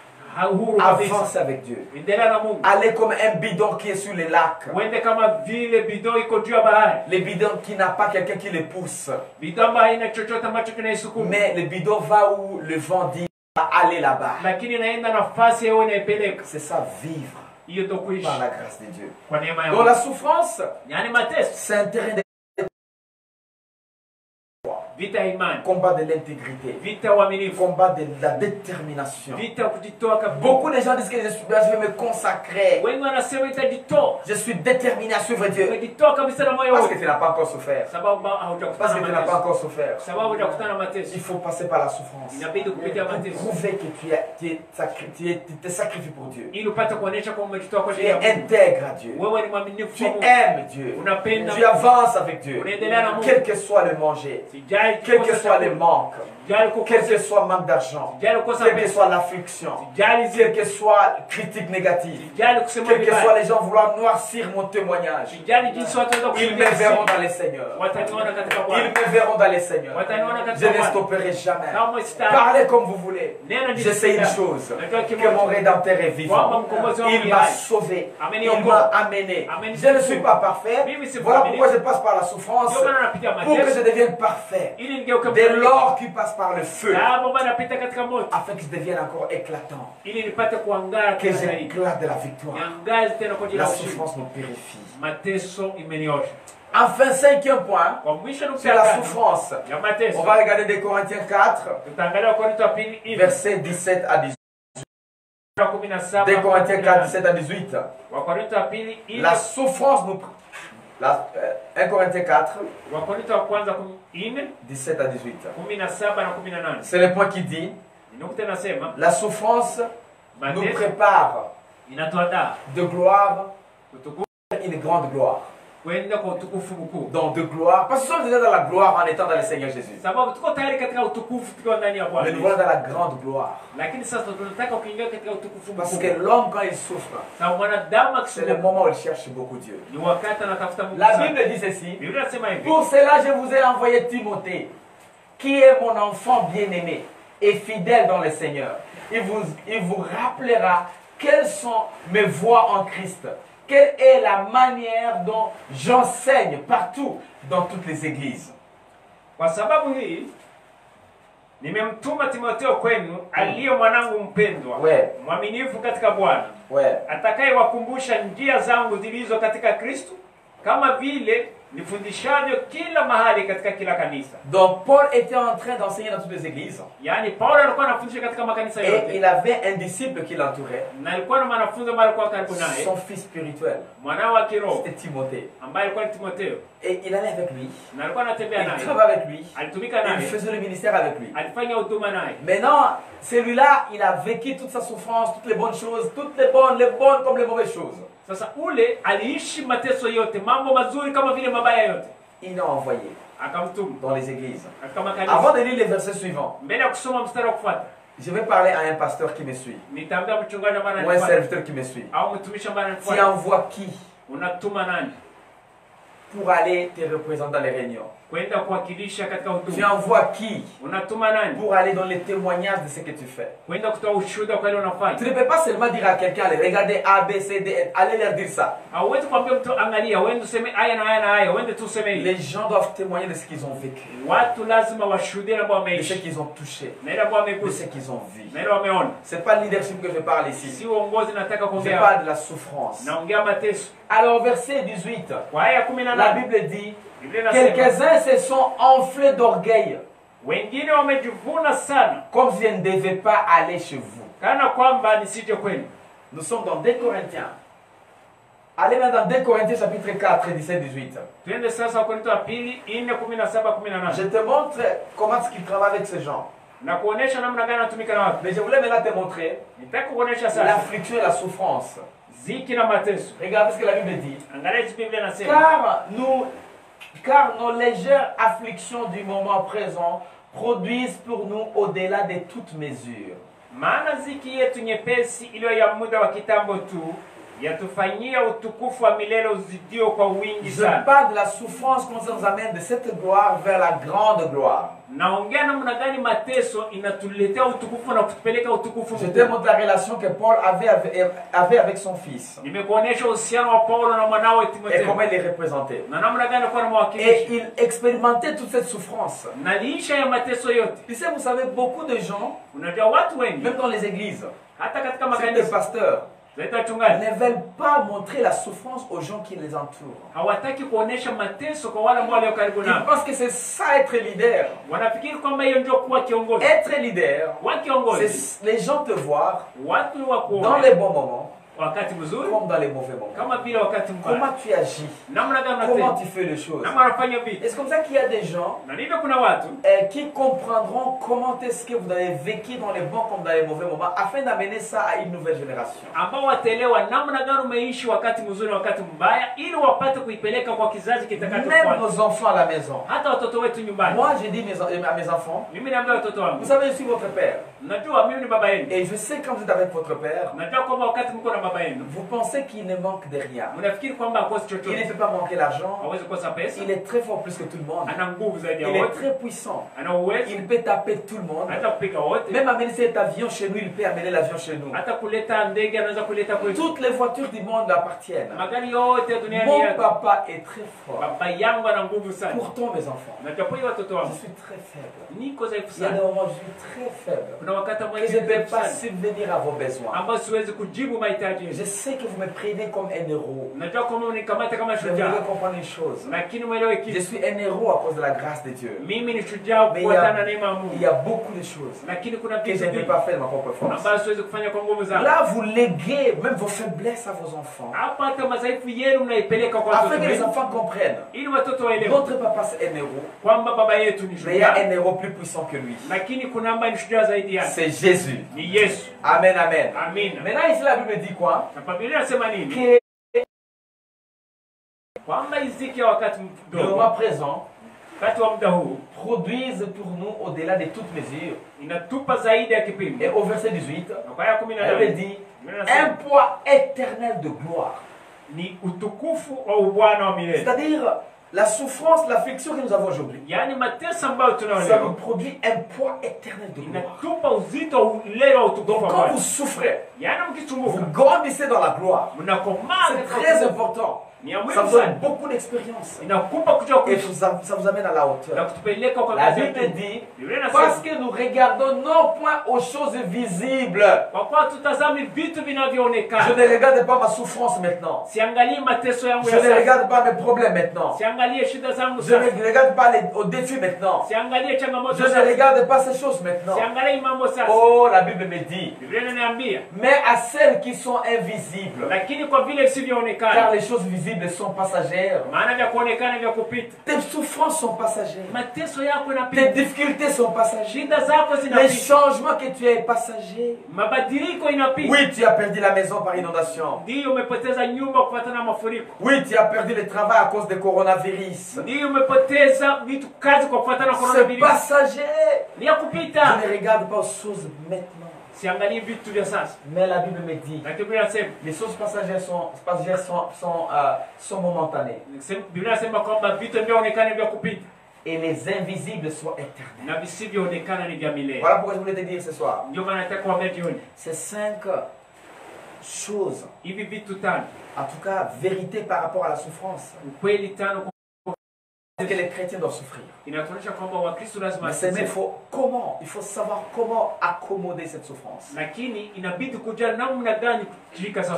Speaker 2: huru kabisa.
Speaker 1: avance avec Dieu.
Speaker 2: Endelea na Mungu,
Speaker 1: Aller comme un bidon qui est sur les lacs.
Speaker 2: uende kama vile bidon iko juu ya bahari,
Speaker 1: Le bidon qui n'a pas quelqu'un qui le pousse.
Speaker 2: bidon ambayo haina chochote ambacho kinaisukuma,
Speaker 1: Mais le bidon va où le vent dit va aller là-bas.
Speaker 2: lakini inaenda nafasi yao inaipeleka.
Speaker 1: C'est ça, vivre
Speaker 2: Hiyo ndio kuishi
Speaker 1: par la grâce de Dieu.
Speaker 2: kwa neema ya
Speaker 1: Donc
Speaker 2: Mungu.
Speaker 1: la souffrance,
Speaker 2: Yani mateso,
Speaker 1: c'est un terrain de
Speaker 2: vita ya imani,
Speaker 1: combat de l'intégrité,
Speaker 2: vita ya uaminifu,
Speaker 1: combat de la détermination.
Speaker 2: vita ya kujitoa kabisa.
Speaker 1: Beaucoup de gens disent que je vais me consacrer.
Speaker 2: Wengi wanasema itajitoa,
Speaker 1: Je suis déterminé à suivre Dieu.
Speaker 2: umejitoa kabisa na moyo
Speaker 1: Parce que
Speaker 2: wote,
Speaker 1: tu n'as pas encore souffert.
Speaker 2: sababu
Speaker 1: Parce
Speaker 2: haujakutana
Speaker 1: que
Speaker 2: na
Speaker 1: tu n'as pas
Speaker 2: mateso,
Speaker 1: encore souffert.
Speaker 2: sababu hujakutana na mateso.
Speaker 1: Il faut passer par la souffrance.
Speaker 2: Inabidi kupitia
Speaker 1: Pour
Speaker 2: mateso
Speaker 1: prouver que tu te sacrifies pour Dieu.
Speaker 2: ili upate kuonesha kwamba umejitoa kwa
Speaker 1: Tu
Speaker 2: ajili ya
Speaker 1: es
Speaker 2: Mungu.
Speaker 1: intègre à Dieu.
Speaker 2: Wewe ni mwaminifu
Speaker 1: Tu
Speaker 2: kwa Mungu,
Speaker 1: aimes Dieu.
Speaker 2: unapenda
Speaker 1: Tu avances avec Dieu.
Speaker 2: unaendelea na Mungu,
Speaker 1: Quel que soit le manger,
Speaker 2: sijali
Speaker 1: quel que
Speaker 2: kukosa
Speaker 1: soit le
Speaker 2: chakula,
Speaker 1: manque,
Speaker 2: sijali
Speaker 1: quel que
Speaker 2: kukosa,
Speaker 1: soit le manque d'argent,
Speaker 2: sijali kukosa
Speaker 1: quelle que
Speaker 2: pesa,
Speaker 1: soit l'affliction,
Speaker 2: sijali
Speaker 1: quelle que soit critique négative,
Speaker 2: sijali kusema
Speaker 1: quel que soit
Speaker 2: vibaya,
Speaker 1: les gens vouloir noircir mon témoignage,
Speaker 2: sijali jinsi watu wanaweza
Speaker 1: ils me
Speaker 2: kufikia
Speaker 1: verront
Speaker 2: sisi,
Speaker 1: dans les Seigneurs.
Speaker 2: wataniona katika
Speaker 1: Ils
Speaker 2: Bwana.
Speaker 1: me verront dans les Seigneurs. Je ne stopperai jamais.
Speaker 2: Kama sita
Speaker 1: Parlez comme vous voulez.
Speaker 2: neno
Speaker 1: Je sais une
Speaker 2: jisikia,
Speaker 1: chose,
Speaker 2: najua
Speaker 1: que
Speaker 2: kimoja,
Speaker 1: mon Rédempteur est vivant.
Speaker 2: kwamba mkombozi wangu
Speaker 1: Il
Speaker 2: ni
Speaker 1: m'a
Speaker 2: hai.
Speaker 1: sauvé.
Speaker 2: Amen.
Speaker 1: Il m'a amené.
Speaker 2: Amen.
Speaker 1: Je ne suis pas parfait.
Speaker 2: Mimi si
Speaker 1: Voilà
Speaker 2: mkamilifu.
Speaker 1: pourquoi je passe par la souffrance,
Speaker 2: Ndio maana napitia
Speaker 1: pour que
Speaker 2: mateso
Speaker 1: je devienne parfait.
Speaker 2: ili nigeuke
Speaker 1: Dès
Speaker 2: mkamilifu.
Speaker 1: lors qu'il passe par le feu,
Speaker 2: Sababu bado napita katika moto
Speaker 1: afin que je devienne encore éclatant,
Speaker 2: ili nipate kuangaa
Speaker 1: que
Speaker 2: tena zaidi.
Speaker 1: j'éclate de la victoire.
Speaker 2: Niangaze tena kwa ajili
Speaker 1: La
Speaker 2: ya ushindi.
Speaker 1: souffrance me purifie.
Speaker 2: Mateso imeniosha.
Speaker 1: Enfin, cinquième point,
Speaker 2: Kwa mwisho nukta
Speaker 1: c'est
Speaker 2: ya
Speaker 1: la
Speaker 2: tano
Speaker 1: souffrance.
Speaker 2: ya mateso,
Speaker 1: On va regarder des Corinthiens 4,
Speaker 2: tutaangalia Wakorintho wa pili hivi
Speaker 1: versets 17 à 18.
Speaker 2: 17
Speaker 1: Des Corinthiens 4, 17 à 18.
Speaker 2: Wakorintho wa pili hivi,
Speaker 1: La souffrance nous... 1 Corinthiens 4,
Speaker 2: Wakorintho wa kwanza 4
Speaker 1: 17 à 18.
Speaker 2: 17 na 18.
Speaker 1: C'est le point qui dit,
Speaker 2: Nukta inasema
Speaker 1: la souffrance nous
Speaker 2: mateso
Speaker 1: prépare
Speaker 2: inatuandaa
Speaker 1: de gloire
Speaker 2: kutukufu
Speaker 1: une grande gloire. dans de gloire. Parce que nous sommes déjà dans la gloire en étant dans le Seigneur Jésus. Mais nous voilà dans la grande gloire. Parce que l'homme, quand il souffre, c'est le moment où il cherche beaucoup Dieu. La Bible dit ceci: pour cela, je vous ai envoyé Timothée, qui est mon enfant bien-aimé et fidèle dans le Seigneur. Il vous rappellera quelles sont mes voies en Christ. Quelle est la manière dont j'enseigne partout dans toutes les églises.
Speaker 2: Kwa sababu hii nimemtuma Timotheo kwenu aliye mwanangu mpendwa, mwaminifu katika Bwana, atakayewakumbusha njia zangu zilizo katika Kristo, kama vile nifundishavyo kila mahali katika kila kanisa.
Speaker 1: Donc Paul était en train d'enseigner dans toutes les églises.
Speaker 2: Yani Paul alikuwa anafundisha katika makanisa yote.
Speaker 1: Et il avait un disciple qui l'entourait.
Speaker 2: Na alikuwa na mwanafunzi ambaye alikuwa karibu naye.
Speaker 1: Son fils spirituel.
Speaker 2: Mwana wa kiroho.
Speaker 1: C'était Timothée.
Speaker 2: Ambaye alikuwa Timotheo.
Speaker 1: Et il allait avec lui.
Speaker 2: Na alikuwa anatembea naye.
Speaker 1: Il travaillait avec lui.
Speaker 2: Alitumika naye.
Speaker 1: Il faisait le ministère avec lui.
Speaker 2: Alifanya huduma naye.
Speaker 1: Maintenant, celui-là, il a vécu toute sa souffrance, toutes les bonnes choses, toutes les bonnes comme les mauvaises choses.
Speaker 2: Sasa ule aliishi mateso yote, mambo mazuri kama vile mabaya yote.
Speaker 1: Il l'a envoyé dans les églises. Avant de lire les versets suivants, je vais parler à un pasteur qui me suit, ou un serviteur qui me suit. Tu envoies qui pour aller te représenter dans les réunions? Tu envoies qui pour aller dans les témoignages de ce que tu fais? Tu ne peux pas seulement dire à quelqu'un, regardez A, B, C, D, allez leur dire ça. Les gens doivent témoigner de ce qu'ils ont vécu, de ce qu'ils ont touché, de ce qu'ils ont vu. Ce n'est pas le leadership que je parle ici. Je parle de la souffrance. Alors verset 18, la Bible dit: quelques-uns se sont enflés d'orgueil, comme je ne devais pas aller chez vous. Nous sommes dans 2 Corinthiens. Allez maintenant dans 2 Corinthiens chapitre 4, 17-18. Je te montre comment est-ce qu'il travaille avec ces gens. Mais je voulais maintenant te montrer l'affliction et la souffrance. Regardez ce que la Bible dit. Car nos légères afflictions du moment présent produisent pour nous au-delà de toute mesure. Je parle de la souffrance qu'on nous amène de cette gloire vers la grande gloire. Je te montre la relation que Paul avait avec son fils. Et comment il les représentait. Et il expérimentait toute cette souffrance. Tu sais, vous savez, beaucoup de gens, même dans les églises, c'est des pasteurs, ne veulent pas montrer la souffrance aux gens qui les entourent. Ils pensent que c'est ça être leader. Être leader, c'est les gens te voir dans les bons moments comme dans les mauvais moments. Comment tu agis, comment tu fais les choses. Et c'est comme ça qu'il y a des gens qui comprendront comment est-ce que vous avez vécu dans les bons comme dans les mauvais moments, afin d'amener ça à une nouvelle génération. Même nos enfants à la maison. Moi je dis à mes enfants, vous savez, je suis votre père. Et je sais quand vous êtes avec votre père, vous pensez qu'il ne manque de rien. Il ne peut pas manquer l'argent. Il est très fort plus que tout le monde. Il est très puissant. Il peut taper tout le monde. Même amener cet avion chez nous, il peut amener l'avion chez nous. Toutes les voitures du monde appartiennent. Mon papa est très fort. Pourtant mes enfants, je suis très faible. Il y a des moments où je suis très faible. Et je ne peux pas subvenir à vos besoins. Je sais que vous me prenez comme un héros. Mais vous devez comprendre une chose. Je suis un héros à cause de la grâce de Dieu. Mais il y a beaucoup de choses que je ne peux pas faire de ma propre force. Là, vous léguez même vos faiblesses à vos enfants, afin que les enfants comprennent. Notre papa c'est un héros, mais il y a un héros plus puissant que lui. C'est Jésus. Amen, amen. Maintenant ici la Bible dit quoi? Que le moment présent produisent pour nous au-delà de toute mesure. Et au verset 18, elle dit un poids éternel de gloire. C'est-à-dire la souffrance, l'affliction que nous avons aujourd'hui, ça nous produit un poids éternel de gloire. Donc quand vous souffrez, vous grandissez dans la gloire. C'est très important. Ça vous donne beaucoup d'expérience. Et ça vous amène à la hauteur. La Bible dit, parce que nous regardons non point aux choses visibles. Je ne regarde pas ma souffrance maintenant. Je ne regarde pas mes problèmes maintenant. Je ne regarde pas aux défis maintenant. Je ne regarde pas ces choses maintenant. Oh, la Bible me dit, mais à celles qui sont invisibles, car les choses visibles sont passagères. Tes souffrances sont passagères. Tes difficultés sont passagères. Les changements que tu as est passager. Oui, tu as perdu la maison par inondation. Oui, tu as perdu le travail à cause du coronavirus. C'est passager. Je ne regarde pas aux choses maintenant. Mais la Bible me dit, les choses passagères sont momentanées. Et les invisibles sont éternels. Voilà pourquoi je voulais te dire ce soir. Ces 5 choses, en tout cas, vérité par rapport à la souffrance, que les chrétiens doivent souffrir. Mais il faut savoir comment accommoder cette souffrance.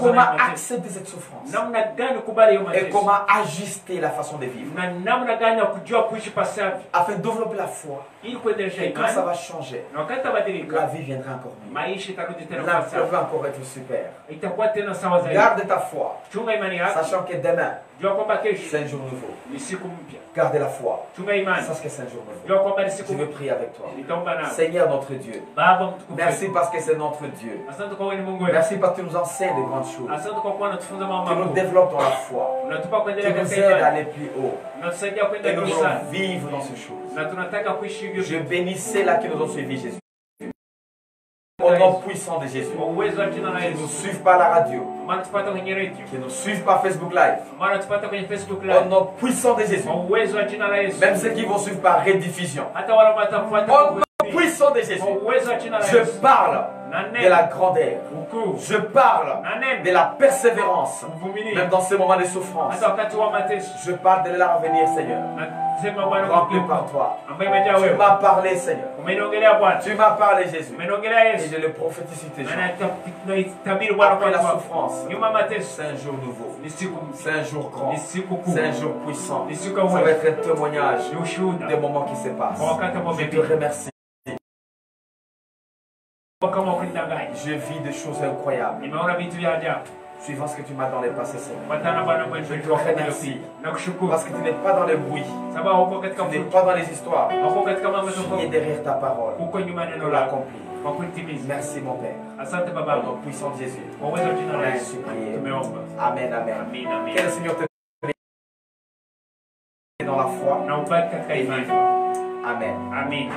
Speaker 1: Comment accepter cette souffrance. Et comment ajuster la façon de vivre. Afin de développer la foi. Et quand ça va changer, la vie viendra encore mieux. La foi va encore être super. Garde ta foi. Sachant que demain, c'est un jour nouveau. Garde la foi. Sache que c'est un jour nouveau. Je veux prier avec toi. Seigneur notre Dieu, merci parce que c'est notre Dieu. Merci parce que tu nous enseignes de grandes choses. Tu nous développes dans la foi. Tu nous aides à aller plus haut. Et nous voulons vivre dans ces choses. Je bénis ceux-là qui nous ont suivis, Jésus. Au nom puissant de Jésus. Qui ne nous suivent pas à la radio. Qui ne nous suivent pas Facebook Live. Au nom puissant de Jésus. Même ceux qui vont suivre par rediffusion. Au nom puissant de Jésus. Je parle de la grandeur. Je parle de la persévérance. Même dans ces moments de souffrance. Je parle de l'avenir, Seigneur. Rempli par toi. Tu m'as parlé, Seigneur. Tu m'as parlé, Jésus. Et je le prophétise sur tes jours. Après la souffrance, c'est un jour nouveau. C'est un jour grand. C'est un jour puissant. Ça va être un témoignage des moments qui se passent. Je te remercie. Je vis des choses incroyables. Suivant ce que tu m'as dans les passés, Seigneur. Je te remercie. Parce que tu n'es pas dans le bruit. Tu n'es pas dans les histoires. Tu es derrière ta parole pour l'accomplir. Merci mon Père. Au nom puissant de Jésus. On a ainsi prié. Amen, amen. Que le Seigneur te bénisse dans la foi et vivre. Amen.
Speaker 2: Amen.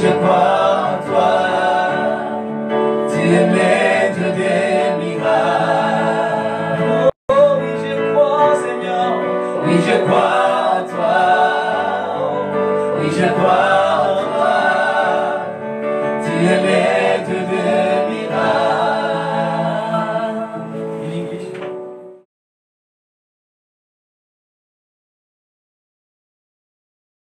Speaker 1: je crois en toi. Tu es maître des miracles. Oh oui, je crois, Seigneur. Oui, je crois.